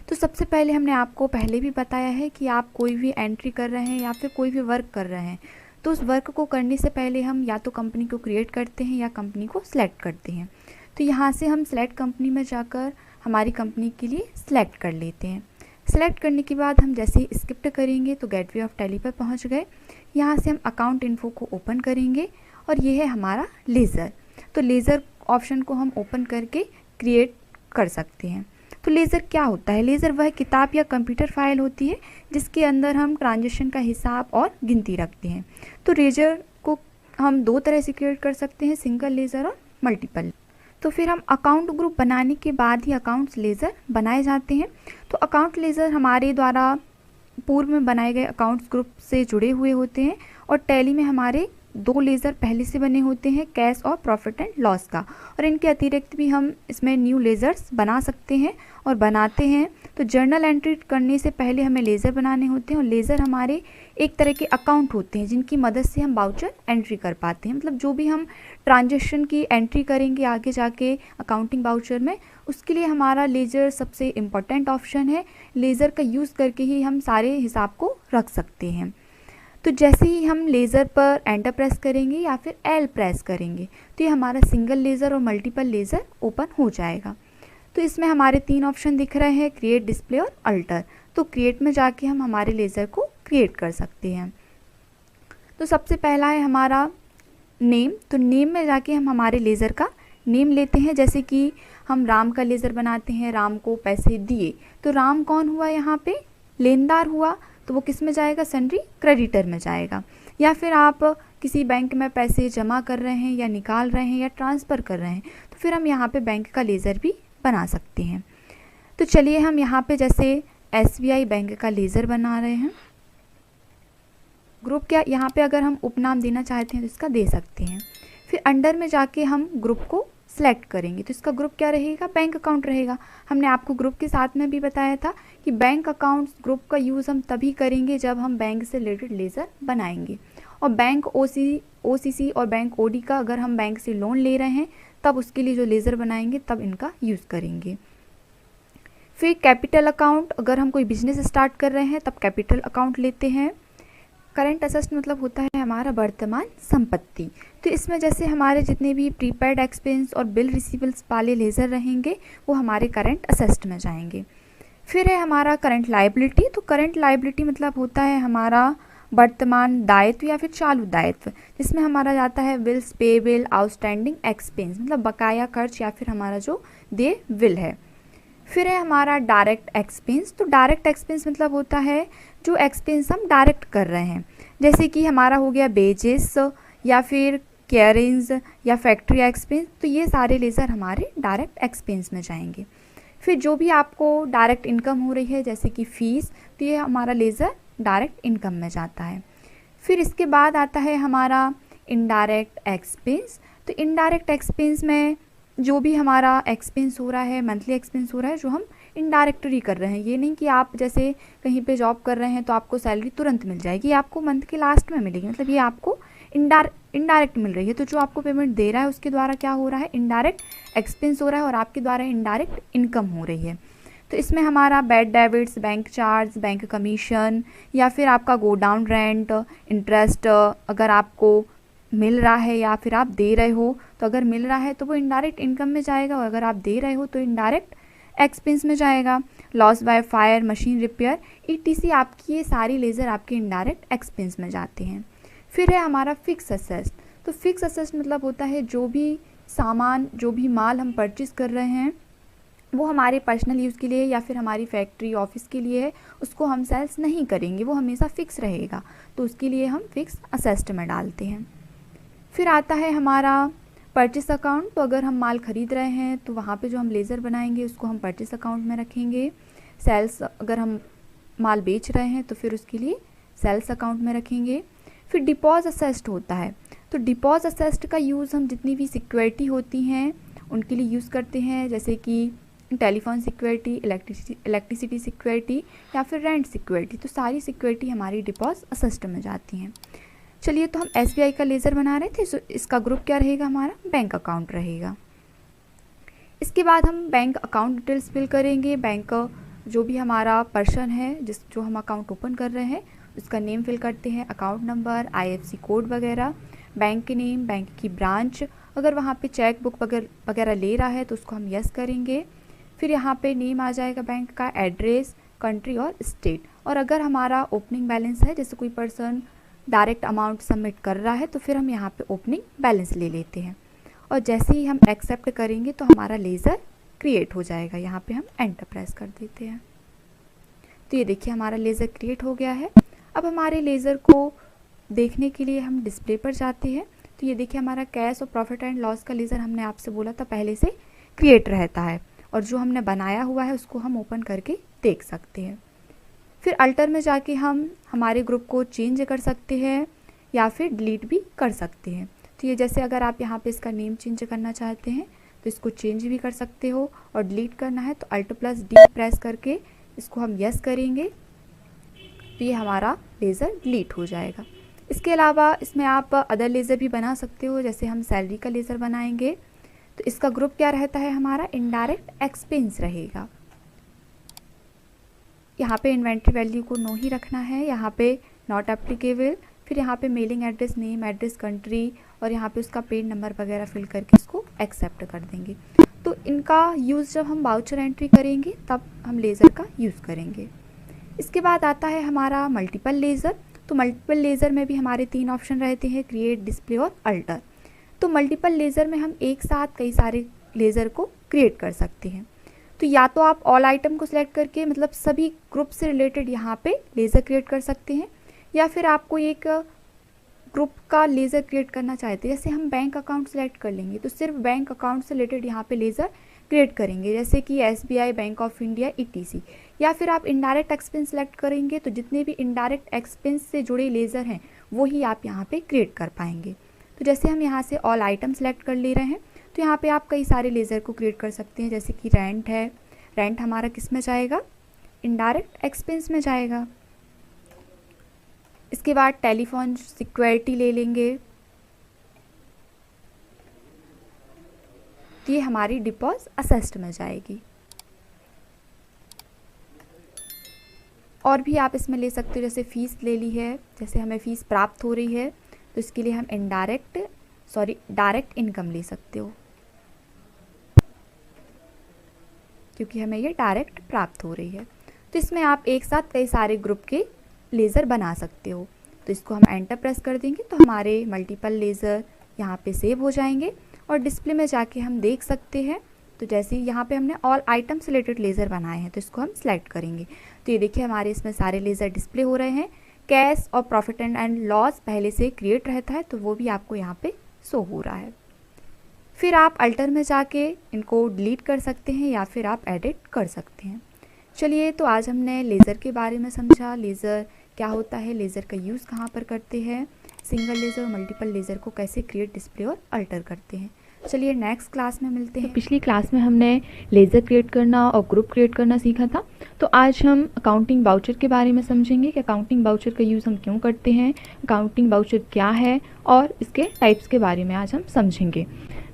तो सबसे पहले हमने आपको पहले भी बताया है कि आप कोई भी एंट्री कर रहे हैं या फिर कोई भी वर्क कर रहे हैं तो उस वर्क को करने से पहले हम या तो कंपनी को क्रिएट करते हैं या कंपनी को सिलेक्ट करते हैं। तो यहाँ से हम सिलेक्ट कंपनी में जाकर हमारी कंपनी के लिए सिलेक्ट कर लेते हैं। सिलेक्ट करने के बाद हम जैसे ही स्किप करेंगे तो गेटवे ऑफ टैली पर पहुँच गए। यहाँ से हम अकाउंट इन्फो को ओपन करेंगे और ये है हमारा लेज़र। तो लेज़र ऑप्शन को हम ओपन करके क्रिएट कर सकते हैं। तो लेज़र क्या होता है? लेज़र वह किताब या कंप्यूटर फाइल होती है जिसके अंदर हम ट्रांजैक्शन का हिसाब और गिनती रखते हैं। तो लेज़र को हम दो तरह से क्रिएट कर सकते हैं, सिंगल लेज़र और मल्टीपल। तो फिर हम अकाउंट ग्रुप बनाने के बाद ही अकाउंट्स लेज़र बनाए जाते हैं। तो अकाउंट लेज़र हमारे द्वारा पूर्व में बनाए गए अकाउंट्स ग्रुप से जुड़े हुए होते हैं और टैली में हमारे 2 लेज़र पहले से बने होते हैं कैश और प्रॉफिट एंड लॉस का, और इनके अतिरिक्त भी हम इसमें न्यू लेज़र्स बना सकते हैं और बनाते हैं। तो जर्नल एंट्री करने से पहले हमें लेज़र बनाने होते हैं, और लेज़र हमारे एक तरह के अकाउंट होते हैं जिनकी मदद से हम वाउचर एंट्री कर पाते हैं। मतलब जो भी हम ट्रांजैक्शन की एंट्री करेंगे आगे जाके अकाउंटिंग वाउचर में, उसके लिए हमारा लेज़र सबसे इम्पॉर्टेंट ऑप्शन है। लेज़र का यूज़ करके ही हम सारे हिसाब को रख सकते हैं। तो जैसे ही हम लेज़र पर एंटर प्रेस करेंगे या फिर एल प्रेस करेंगे तो ये हमारा सिंगल लेज़र और मल्टीपल लेज़र ओपन हो जाएगा। तो इसमें हमारे 3 ऑप्शन दिख रहे हैं, क्रिएट, डिस्प्ले और अल्टर। तो क्रिएट में जाके हम हमारे लेज़र को क्रिएट कर सकते हैं। तो सबसे पहला है हमारा नेम। तो नेम में जाके हम हमारे लेज़र का नेम लेते हैं। जैसे कि हम राम का लेज़र बनाते हैं, राम को पैसे दिए, तो राम कौन हुआ यहाँ पे? लेनदार हुआ। तो वो किस में जाएगा? सन्ड्री क्रेडिटर में जाएगा। या फिर आप किसी बैंक में पैसे जमा कर रहे हैं या निकाल रहे हैं या ट्रांसफ़र कर रहे हैं, तो फिर हम यहाँ पे बैंक का लेज़र भी बना सकते हैं। तो चलिए हम यहाँ पे जैसे SBI बैंक का लेज़र बना रहे हैं। ग्रुप क्या, यहाँ पे अगर हम उपनाम देना चाहते हैं तो इसका दे सकते हैं। फिर अंडर में जाके हम ग्रुप को सिलेक्ट करेंगे, तो इसका ग्रुप क्या रहेगा? बैंक अकाउंट रहेगा। हमने आपको ग्रुप के साथ में भी बताया था कि बैंक अकाउंट्स ग्रुप का यूज़ हम तभी करेंगे जब हम बैंक से रिलेटेड लेज़र बनाएंगे। और बैंक OCC और बैंक OD का अगर हम बैंक से लोन ले रहे हैं तब उसके लिए जो लेज़र बनाएंगे तब इनका यूज़ करेंगे। फिर कैपिटल अकाउंट, अगर हम कोई बिजनेस स्टार्ट कर रहे हैं तब कैपिटल अकाउंट लेते हैं। करंट असेट्स मतलब होता है हमारा वर्तमान संपत्ति। तो इसमें जैसे हमारे जितने भी प्रीपेड एक्सपेंस और बिल रिसीवेबल्स वाले लेज़र रहेंगे वो हमारे करंट असेट्स में जाएंगे। फिर है हमारा करंट लायबिलिटी। तो करंट लायबिलिटी मतलब होता है हमारा वर्तमान दायित्व या फिर चालू दायित्व, जिसमें हमारा जाता है बिल्स पेएबल, आउटस्टैंडिंग एक्सपेंस मतलब बकाया खर्च या फिर हमारा जो देय बिल है। फिर है हमारा डायरेक्ट एक्सपेंस। तो डायरेक्ट एक्सपेंस मतलब होता है जो एक्सपेंस हम डायरेक्ट कर रहे हैं, जैसे कि हमारा हो गया बेजेस या फिर केयरिंग्स या फैक्ट्री एक्सपेंस। तो ये सारे लेज़र हमारे डायरेक्ट एक्सपेंस में जाएंगे। फिर जो भी आपको डायरेक्ट इनकम हो रही है जैसे कि फ़ीस, तो ये हमारा लेज़र डायरेक्ट इनकम में जाता है। फिर इसके बाद आता है हमारा इनडायरेक्ट एक्सपेंस। तो इनडायरेक्ट एक्सपेंस में जो भी हमारा एक्सपेंस हो रहा है, मंथली एक्सपेंस हो रहा है, जो हम इनडायरेक्टली कर रहे हैं। ये नहीं कि आप जैसे कहीं पे जॉब कर रहे हैं तो आपको सैलरी तुरंत मिल जाएगी, आपको मंथ के लास्ट में मिलेगी, मतलब ये आपको इनडायरेक्ट मिल रही है। तो जो आपको पेमेंट दे रहा है उसके द्वारा क्या हो रहा है? इनडायरेक्ट एक्सपेंस हो रहा है और आपके द्वारा इनडायरेक्ट इनकम हो रही है। तो इसमें हमारा bad debits, bank charge, bank commission या फिर आपका गोडाउन रेंट, इंटरेस्ट अगर आपको मिल रहा है या फिर आप दे रहे हो, तो अगर मिल रहा है तो वो इनडायरेक्ट इनकम में जाएगा और अगर आप दे रहे हो तो इनडायरेक्ट एक्सपेंस में जाएगा। Loss by fire, machine repair ETC आपकी ये सारी लेज़र आपके इनडायरेक्ट एक्सपेंस में जाते हैं। फिर है हमारा फिक्स असेट्स। तो फिक्स असेट्स मतलब होता है जो भी सामान, जो भी माल हम परचेज़ कर रहे हैं वो हमारे पर्सनल यूज़ के लिए या फिर हमारी फैक्ट्री ऑफिस के लिए है, उसको हम सेल्स नहीं करेंगे, वो हमेशा फिक्स रहेगा, तो उसके लिए हम फिक्स असेट्स में डालते हैं। फिर आता है हमारा परचेस अकाउंट। तो अगर हम माल ख़रीद रहे हैं तो वहाँ पे जो हम लेज़र बनाएंगे उसको हम परचेस अकाउंट में रखेंगे। सेल्स, अगर हम माल बेच रहे हैं तो फिर उसके लिए सेल्स अकाउंट में रखेंगे। फिर डिपॉज असेस्ट होता है। तो डिपॉज असेस्ट का यूज़ हम जितनी भी सिक्योरिटी होती हैं उनके लिए यूज़ करते हैं, जैसे कि टेलीफोन सिक्योरिटी, इलेक्ट्रिसिटी सिक्योरिटी या फिर रेंट सिक्योरिटी। तो सारी सिक्योरिटी हमारी डिपॉज असेस्ट में जाती हैं। चलिए, तो हम SBI का लेज़र बना रहे थे, तो इसका ग्रुप क्या रहेगा? हमारा बैंक अकाउंट रहेगा। इसके बाद हम बैंक अकाउंट डिटेल्स फिल करेंगे। बैंक जो भी हमारा पर्सन है जो हम अकाउंट ओपन कर रहे हैं उसका नेम फिल करते हैं, अकाउंट नंबर, IFSC कोड वगैरह, बैंक के नेम, बैंक की ब्रांच, अगर वहाँ पे चेक बुक वगैरह ले रहा है तो उसको हम यस करेंगे। फिर यहाँ पे नेम आ जाएगा बैंक का, एड्रेस, कंट्री और स्टेट। और अगर हमारा ओपनिंग बैलेंस है, जैसे कोई पर्सन डायरेक्ट अमाउंट सबमिट कर रहा है, तो फिर हम यहाँ पे ओपनिंग बैलेंस ले लेते हैं और जैसे ही हम एक्सेप्ट करेंगे तो हमारा लेज़र क्रिएट हो जाएगा। यहाँ पे हम एंटर प्रेस कर देते हैं। तो ये देखिए हमारा लेज़र क्रिएट हो गया है। अब हमारे लेज़र को देखने के लिए हम डिस्प्ले पर जाते हैं। तो ये देखिए हमारा कैश और प्रॉफिट एंड लॉस का लेज़र हमने आपसे बोला था पहले से क्रिएट रहता है और जो हमने बनाया हुआ है उसको हम ओपन करके देख सकते हैं। फिर अल्टर में जाके हम हमारे ग्रुप को चेंज कर सकते हैं, या फिर डिलीट भी कर सकते हैं। तो ये जैसे अगर आप यहाँ पे इसका नेम चेंज करना चाहते हैं तो इसको चेंज भी कर सकते हो, और डिलीट करना है तो Alt+D प्रेस करके इसको हम यस करेंगे तो ये हमारा लेज़र डिलीट हो जाएगा। इसके अलावा इसमें आप अदर लेज़र भी बना सकते हो, जैसे हम सैलरी का लेज़र बनाएंगे तो इसका ग्रुप क्या रहता है, हमारा इनडायरेक्ट एक्सपेंस रहेगा। यहाँ पे इन्वेंट्री वैल्यू को नो ही रखना है, यहाँ पे नॉट एप्लीकेबल, फिर यहाँ पे mailing address, name, address, country और यहाँ पे उसका पेड नंबर वगैरह फिल करके इसको एक्सेप्ट कर देंगे। तो इनका यूज़ जब हम वाउचर एंट्री करेंगे तब हम लेज़र का यूज़ करेंगे। इसके बाद आता है हमारा मल्टीपल लेज़र। तो मल्टीपल लेज़र में भी हमारे 3 ऑप्शन रहते हैं, क्रिएट, डिस्प्ले और अल्टर। तो मल्टीपल लेज़र में हम एक साथ कई सारे लेज़र को क्रिएट कर सकते हैं। तो या तो आप ऑल आइटम को सिलेक्ट करके मतलब सभी ग्रुप से रिलेटेड यहाँ पे लेज़र क्रिएट कर सकते हैं, या फिर आपको एक ग्रुप का लेज़र क्रिएट करना चाहते हैं, जैसे हम बैंक अकाउंट सेलेक्ट कर लेंगे तो सिर्फ बैंक अकाउंट से रिलेटेड यहाँ पे लेज़र क्रिएट करेंगे, जैसे कि SBI, bank of India, ETC। या फिर आप इनडायरेक्ट एक्सपेंस सेलेक्ट करेंगे तो जितने भी इनडायरेक्ट एक्सपेंस से जुड़े लेज़र हैं वो ही आप यहाँ पे क्रिएट कर पाएंगे। तो जैसे हम यहाँ से ऑल आइटम सेलेक्ट कर ले रहे हैं तो यहाँ पे आप कई सारे लेज़र को क्रिएट कर सकते हैं, जैसे कि रेंट है, रेंट हमारा किस में जाएगा, इनडायरेक्ट एक्सपेंस में जाएगा। इसके बाद टेलीफोन सिक्योरिटी ले लेंगे तो ये हमारी डिपॉज असेस्ड में जाएगी। और भी आप इसमें ले सकते हो, जैसे फ़ीस ले ली है, जैसे हमें फ़ीस प्राप्त हो रही है तो इसके लिए हम डायरेक्ट इनकम ले सकते हो, क्योंकि हमें ये डायरेक्ट प्राप्त हो रही है। तो इसमें आप एक साथ कई सारे ग्रुप के लेज़र बना सकते हो। तो इसको हम एंटर प्रेस कर देंगे तो हमारे मल्टीपल लेज़र यहाँ पे सेव हो जाएंगे, और डिस्प्ले में जाके हम देख सकते हैं। तो जैसे ही यहाँ पे हमने ऑल आइटम से रिलेटेड लेज़र बनाए हैं तो इसको हम सिलेक्ट करेंगे तो ये देखिए हमारे इसमें सारे लेज़र डिस्प्ले हो रहे हैं। कैश और प्रॉफिट एंड लॉस पहले से क्रिएट रहता है तो वो भी आपको यहाँ पे शो हो रहा है। फिर आप अल्टर में जाके इनको डिलीट कर सकते हैं या फिर आप एडिट कर सकते हैं। चलिए, तो आज हमने लेज़र के बारे में समझा, लेज़र क्या होता है, लेज़र का यूज़ कहाँ पर करते हैं, सिंगल लेज़र और मल्टीपल लेज़र को कैसे क्रिएट, डिस्प्ले और अल्टर करते हैं। चलिए नेक्स्ट क्लास में मिलते हैं। तो पिछली क्लास में हमने लेज़र क्रिएट करना और ग्रुप क्रिएट करना सीखा था। तो आज हम अकाउंटिंग वाउचर के बारे में समझेंगे कि अकाउंटिंग वाउचर का यूज़ हम क्यों करते हैं, अकाउंटिंग वाउचर क्या है और इसके टाइप्स के बारे में आज हम समझेंगे।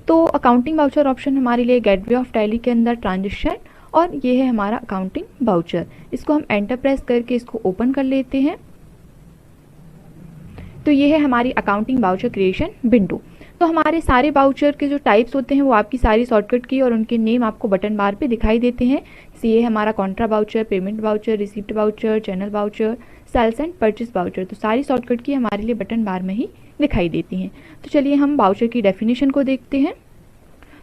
तो अकाउंटिंग वाउचर ऑप्शन हमारे लिए गेटवे ऑफ टैली के अंदर ट्रांजेक्शन, और ये है हमारा अकाउंटिंग वाउचर। इसको हम एंटर प्रेस करके इसको ओपन कर लेते हैं। तो ये है हमारी अकाउंटिंग वाउचर क्रिएशन विंडो। तो हमारे सारे वाउचर के जो टाइप्स होते हैं वो आपकी सारी शॉर्टकट की और उनके नेम आपको बटन बार पे दिखाई देते हैं। ये है हमारा contra voucher, payment voucher, receipt voucher, channel voucher, sales and purchase voucher. तो सारी शॉर्टकट की हमारे लिए बटन बार में ही दिखाई देती हैं। तो चलिए हम वाउचर की डेफिनेशन को देखते हैं।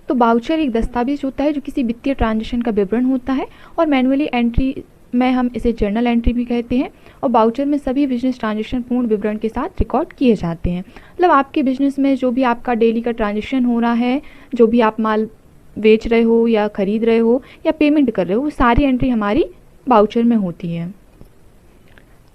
तो वाउचर एक दस्तावेज होता है जो किसी वित्तीय ट्रांजेक्शन का विवरण होता है, और मैनुअली एंट्री में हम इसे जर्नल एंट्री भी कहते हैं। और वाउचर में सभी बिजनेस ट्रांजेक्शन पूर्ण विवरण के साथ रिकॉर्ड किए जाते हैं। मतलब आपके बिजनेस में जो भी आपका डेली का ट्रांजेक्शन हो रहा है, जो भी आप माल बेच रहे हो या खरीद रहे हो या पेमेंट कर रहे हो, वो सारी एंट्री हमारी वाउचर में होती है।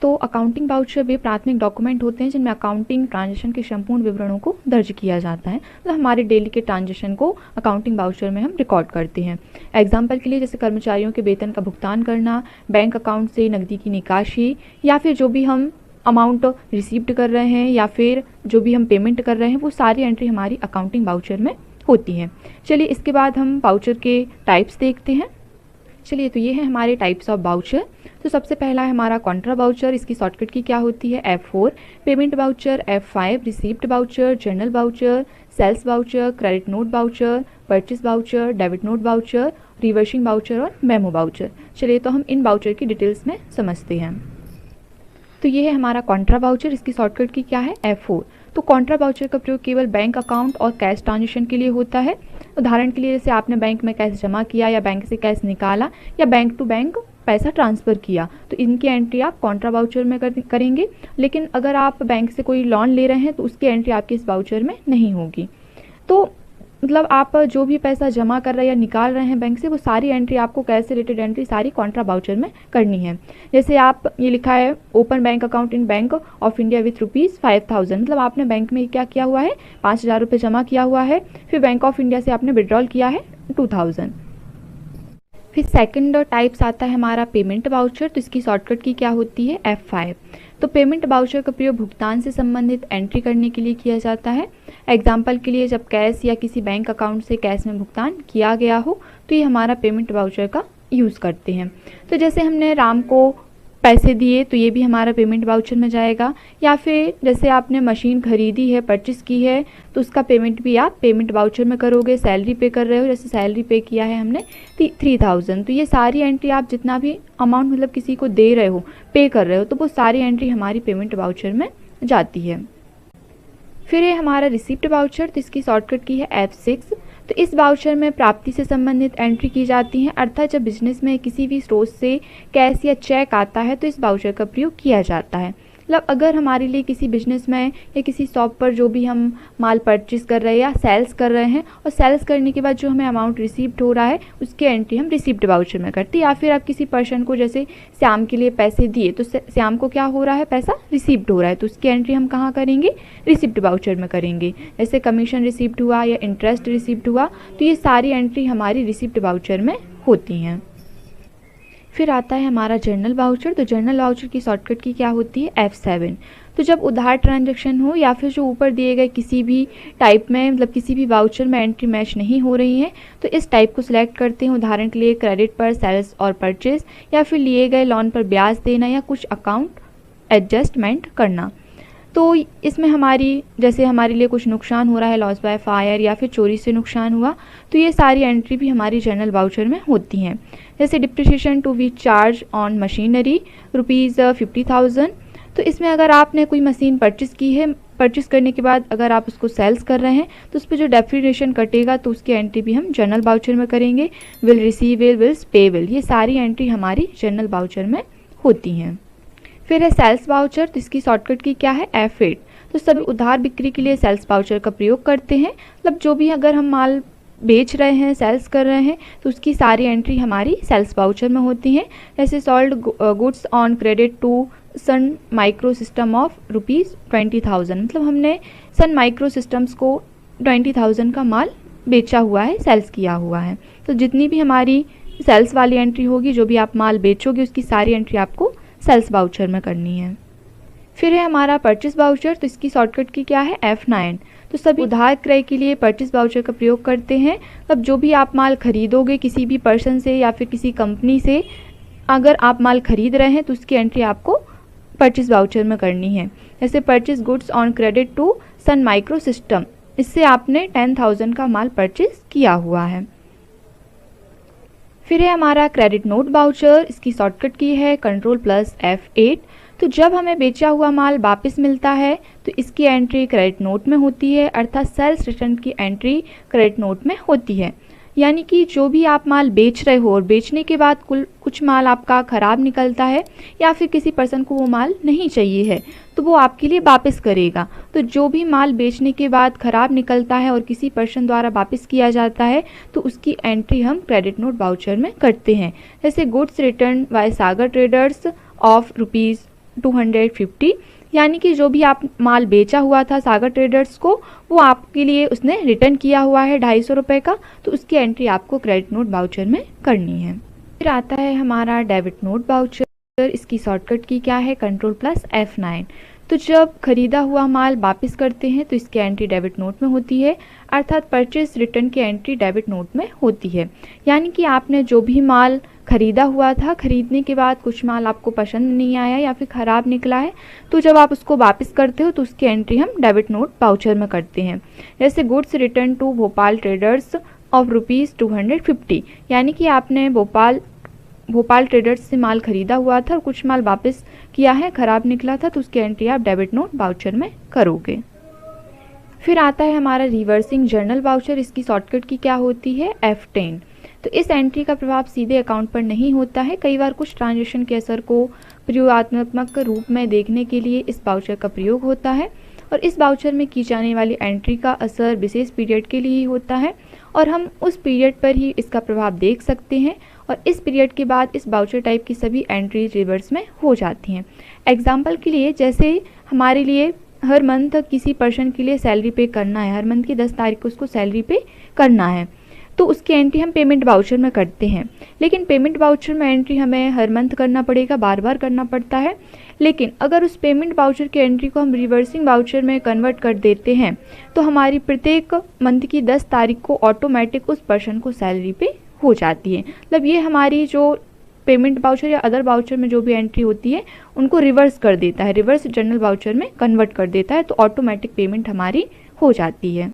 तो अकाउंटिंग वाउचर वे प्राथमिक डॉक्यूमेंट होते हैं जिनमें अकाउंटिंग ट्रांजेक्शन के संपूर्ण विवरणों को दर्ज किया जाता है। मतलब हमारे डेली के ट्रांजेक्शन को अकाउंटिंग वाउचर में हम रिकॉर्ड करते हैं। एग्जाम्पल के लिए जैसे कर्मचारियों के वेतन का भुगतान करना, बैंक अकाउंट से नकदी की निकासी, या फिर जो भी हम अमाउंट रिसीव्ड कर रहे हैं या फिर जो भी हम पेमेंट कर रहे हैं, वो सारी एंट्री हमारी अकाउंटिंग वाउचर में होती हैं। चलिए इसके बाद हम वाउचर के टाइप्स देखते हैं। चलिए, तो ये है हमारे टाइप्स ऑफ वाउचर। तो सबसे पहला है हमारा कॉन्ट्रा वाउचर। इसकी शॉर्टकट की क्या होती है, F4। Payment voucher F5। Receipt voucher, journal voucher, sales voucher, credit note voucher, purchase voucher, debit note voucher, reversing voucher और मेमो वाउचर। चलिए, तो हम इन वाउचर की डिटेल्स में समझते हैं। तो ये है हमारा कॉन्ट्रा वाउचर। इसकी शॉर्टकट की क्या है, F4। तो कॉन्ट्रा वाउचर का प्रयोग केवल बैंक अकाउंट और कैश ट्रांजेक्शन के लिए होता है। उदाहरण के लिए जैसे आपने बैंक में कैश जमा किया या बैंक से कैश निकाला या बैंक टू बैंक पैसा ट्रांसफ़र किया, तो इनकी एंट्री आप कॉन्ट्रा वाउचर में करेंगे। लेकिन अगर आप बैंक से कोई लोन ले रहे हैं तो उसकी एंट्री आपके इस वाउचर में नहीं होगी। तो मतलब आप जो भी पैसा जमा कर रहे हैं या निकाल रहे हैं बैंक से, वो सारी एंट्री आपको कैश से रिलेटेड एंट्री सारी कॉन्ट्रा बाउचर में करनी है। जैसे आप ये लिखा है open bank account in bank of India with ₹5000, मतलब आपने बैंक में क्या किया हुआ है, 5000 रुपये जमा किया हुआ है, फिर बैंक ऑफ इंडिया से आपने विड्रॉल किया है 2000। फिर सेकंड टाइप्स आता है हमारा पेमेंट बाउचर। तो इसकी शॉर्टकट की क्या होती है, F5। तो पेमेंट बाउचर का प्रयोग भुगतान से संबंधित एंट्री करने के लिए किया जाता है। एग्जाम्पल के लिए जब कैश या किसी बैंक अकाउंट से कैश में भुगतान किया गया हो तो ये हमारा पेमेंट बाउचर का यूज़ करते हैं। तो जैसे हमने राम को पैसे दिए तो ये भी हमारा पेमेंट बाउचर में जाएगा, या फिर जैसे आपने मशीन खरीदी है, परचेस की है, तो उसका पेमेंट भी आप पेमेंट बाउचर में करोगे। सैलरी पे कर रहे हो, जैसे सैलरी पे किया है हमने 3000, तो ये सारी एंट्री आप जितना भी अमाउंट मतलब किसी को दे रहे हो, पे कर रहे हो, तो वो सारी एंट्री हमारी पेमेंट बाउचर में जाती है। फिर ये हमारा रिसिप्ट बाउचर, तो इसकी शॉर्टकट की है F6। तो इस बाउचर में प्राप्ति से संबंधित एंट्री की जाती है, अर्थात जब बिजनेस में किसी भी स्रोत से कैश या चेक आता है तो इस बाउचर का प्रयोग किया जाता है। मतलब अगर हमारे लिए किसी बिजनेस में या किसी शॉप पर जो भी हम माल परचेस कर रहे हैं या सेल्स कर रहे हैं, और सेल्स करने के बाद जो हमें अमाउंट रिसीव्ड हो रहा है उसकी एंट्री हम रिसिप्ट बाउचर में करते हैं। या फिर आप किसी पर्सन को जैसे श्याम के लिए पैसे दिए तो श्याम को क्या हो रहा है, पैसा रिसिप्ट हो रहा है, तो उसकी एंट्री हम कहाँ करेंगे, रिसिप्ट बाउचर में करेंगे। जैसे कमीशन रिसिप्ट हुआ या इंटरेस्ट रिसिप्ट हुआ, तो ये सारी एंट्री हमारी रिसिप्ट बाउचर में होती हैं। फिर आता है हमारा जर्नल बाउचर। तो जर्नल बाउचर की शॉर्टकट की क्या होती है, F7। तो जब उधार ट्रांजैक्शन हो या फिर जो ऊपर दिए गए किसी भी टाइप में मतलब किसी भी बाउचर में एंट्री मैच नहीं हो रही है तो इस टाइप को सिलेक्ट करते हैं। उदाहरण के लिए क्रेडिट पर सेल्स और परचेज, या फिर लिए गए लोन पर ब्याज देना, या कुछ अकाउंट एडजस्टमेंट करना। तो इसमें हमारी जैसे हमारे लिए कुछ नुकसान हो रहा है, लॉस बाय फायर या फिर चोरी से नुकसान हुआ, तो ये सारी एंट्री भी हमारी जर्नल बाउचर में होती हैं। जैसे depreciation to be charged on machinery ₹50,000। तो इसमें अगर आपने कोई मशीन परचेस की है, परचेस करने के बाद अगर आप उसको सेल्स कर रहे हैं तो उस पर जो डेप्रिसिएशन कटेगा तो उसकी एंट्री भी हम जर्नल बाउचर में करेंगे। विल रिसीवेबल, विल्स पेएबल, ये सारी एंट्री हमारी जर्नल बाउचर में होती हैं। फिर है सेल्स बाउचर। तो इसकी शॉर्टकट की क्या है, F8। तो सभी उधार बिक्री के लिए सेल्स बाउचर का प्रयोग करते हैं। मतलब जो भी अगर हम माल बेच रहे हैं, सेल्स कर रहे हैं, तो उसकी सारी एंट्री हमारी सेल्स बाउचर में होती है। जैसे sold goods on credit to Sun Micro System of ₹20,000, मतलब हमने सन माइक्रो सिस्टम्स को 20,000 का माल बेचा हुआ है, सेल्स किया हुआ है। तो जितनी भी हमारी सेल्स वाली एंट्री होगी, जो भी आप माल बेचोगे उसकी सारी एंट्री आपको सेल्स बाउचर में करनी है। फिर है हमारा परचेस बाउचर। तो इसकी शॉर्टकट की क्या है, F9। तो सभी उधार क्रय के लिए परचेस बाउचर का प्रयोग करते हैं। अब जो भी आप माल खरीदोगे किसी भी पर्सन से या फिर किसी कंपनी से, अगर आप माल खरीद रहे हैं तो उसकी एंट्री आपको परचेस बाउचर में करनी है। जैसे purchase goods on credit to Sun Micro System, इससे आपने 10,000 का माल परचेस किया हुआ है। फिर है हमारा क्रेडिट नोट बाउचर। इसकी शॉर्टकट की है Ctrl+F8। तो जब हमें बेचा हुआ माल वापस मिलता है तो इसकी एंट्री क्रेडिट नोट में होती है, अर्थात सेल्स रिटर्न की एंट्री क्रेडिट नोट में होती है। यानी कि जो भी आप माल बेच रहे हो और बेचने के बाद कुछ माल आपका ख़राब निकलता है या फिर किसी पर्सन को वो माल नहीं चाहिए है तो वो आपके लिए वापस करेगा। तो जो भी माल बेचने के बाद ख़राब निकलता है और किसी पर्सन द्वारा वापस किया जाता है तो उसकी एंट्री हम क्रेडिट नोट बाउचर में करते हैं। जैसे goods return by Sagar traders of ₹250, यानी कि जो भी आप माल बेचा हुआ था सागर ट्रेडर्स को, वो आपके लिए उसने रिटर्न किया हुआ है 250 रुपये का, तो उसकी एंट्री आपको क्रेडिट नोट बाउचर में करनी है। फिर आता है हमारा डेबिट नोट बाउचर। इसकी शॉर्टकट की क्या है, Ctrl+F9। तो जब खरीदा हुआ माल वापस करते हैं तो इसकी एंट्री डेबिट नोट में होती है, अर्थात परचेस रिटर्न की एंट्री डेबिट नोट में होती है। यानी कि आपने जो भी माल खरीदा हुआ था, खरीदने के बाद कुछ माल आपको पसंद नहीं आया या फिर ख़राब निकला है, तो जब आप उसको वापस करते हो तो उसकी एंट्री हम डेबिट नोट बाउचर में करते हैं। जैसे goods return to Bhopal traders of ₹250, यानी कि आपने भोपाल ट्रेडर्स से माल खरीदा हुआ था और कुछ माल वापस किया है, ख़राब निकला था, तो उसकी एंट्री आप डेबिट नोट बाउचर में करोगे। फिर आता है हमारा रिवर्सिंग जर्नल बाउचर। इसकी शॉर्टकट की क्या होती है, F10। तो इस एंट्री का प्रभाव सीधे अकाउंट पर नहीं होता है। कई बार कुछ ट्रांजैक्शन के असर को प्रयोगात्मक रूप में देखने के लिए इस बाउचर का प्रयोग होता है। और इस वाउचर में की जाने वाली एंट्री का असर विशेष पीरियड के लिए ही होता है और हम उस पीरियड पर ही इसका प्रभाव देख सकते हैं और इस पीरियड के बाद इस वाउचर टाइप की सभी एंट्री रिवर्स में हो जाती हैं। एग्जाम्पल के लिए, जैसे हमारे लिए हर मंथ किसी पर्सन के लिए सैलरी पे करना है, हर मंथ की 10 तारीख को उसको सैलरी पे करना है, तो उसकी एंट्री हम पेमेंट वाउचर में करते हैं। लेकिन पेमेंट वाउचर में एंट्री हमें हर मंथ करना पड़ेगा, बार बार करना पड़ता है। लेकिन अगर उस पेमेंट वाउचर की एंट्री को हम रिवर्सिंग वाउचर में कन्वर्ट कर देते हैं तो हमारी प्रत्येक मंथ की 10 तारीख को ऑटोमेटिक उस पर्सन को सैलरी पे हो जाती है। मतलब ये हमारी जो पेमेंट वाउचर या अदर वाउचर में जो भी एंट्री होती है उनको रिवर्स कर देता है, रिवर्स जनरल वाउचर में कन्वर्ट कर देता है, तो ऑटोमेटिक पेमेंट हमारी हो जाती है।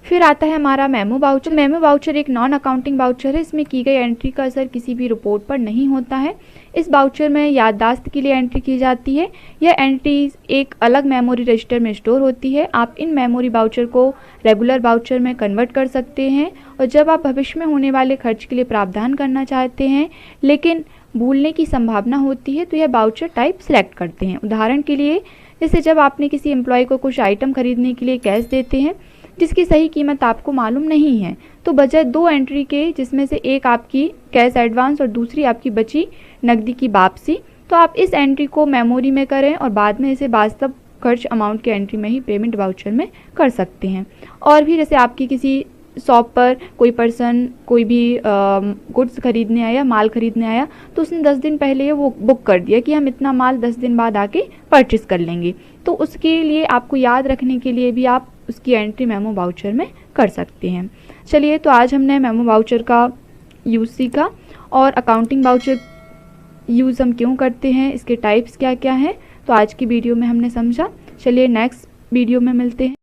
फिर आता है हमारा मेमो वाउचर। मेमो वाउचर एक नॉन अकाउंटिंग वाउचर है। इसमें की गई एंट्री का असर किसी भी रिपोर्ट पर नहीं होता है। इस वाउचर में याददाश्त के लिए एंट्री की जाती है। यह एंट्रीज एक अलग मेमोरी रजिस्टर में स्टोर होती है। आप इन मेमोरी वाउचर को रेगुलर वाउचर में कन्वर्ट कर सकते हैं और जब आप भविष्य में होने वाले खर्च के लिए प्रावधान करना चाहते हैं लेकिन भूलने की संभावना होती है तो यह वाउचर टाइप सिलेक्ट करते हैं। उदाहरण के लिए, जैसे जब आपने किसी एम्प्लॉय को कुछ आइटम खरीदने के लिए कैश देते हैं जिसकी सही कीमत आपको मालूम नहीं है, तो बजाय 2 एंट्री के, जिसमें से एक आपकी कैश एडवांस और दूसरी आपकी बची नकदी की वापसी, तो आप इस एंट्री को मेमोरी में करें और बाद में इसे वास्तव खर्च अमाउंट की एंट्री में ही पेमेंट वाउचर में कर सकते हैं। और भी जैसे आपकी किसी शॉप पर कोई पर्सन कोई भी गुड्स खरीदने आया, माल खरीदने आया, तो उसने 10 दिन पहले वो बुक कर दिया कि हम इतना माल 10 दिन बाद आके परचेस कर लेंगे, तो उसके लिए आपको याद रखने के लिए भी आप उसकी एंट्री मेमो वाउचर में कर सकते हैं। चलिए, तो आज हमने मेमो वाउचर का यूज़ सीखा और अकाउंटिंग वाउचर यूज़ हम क्यों करते हैं, इसके टाइप्स क्या क्या हैं, तो आज की वीडियो में हमने समझा। चलिए नेक्स्ट वीडियो में मिलते हैं।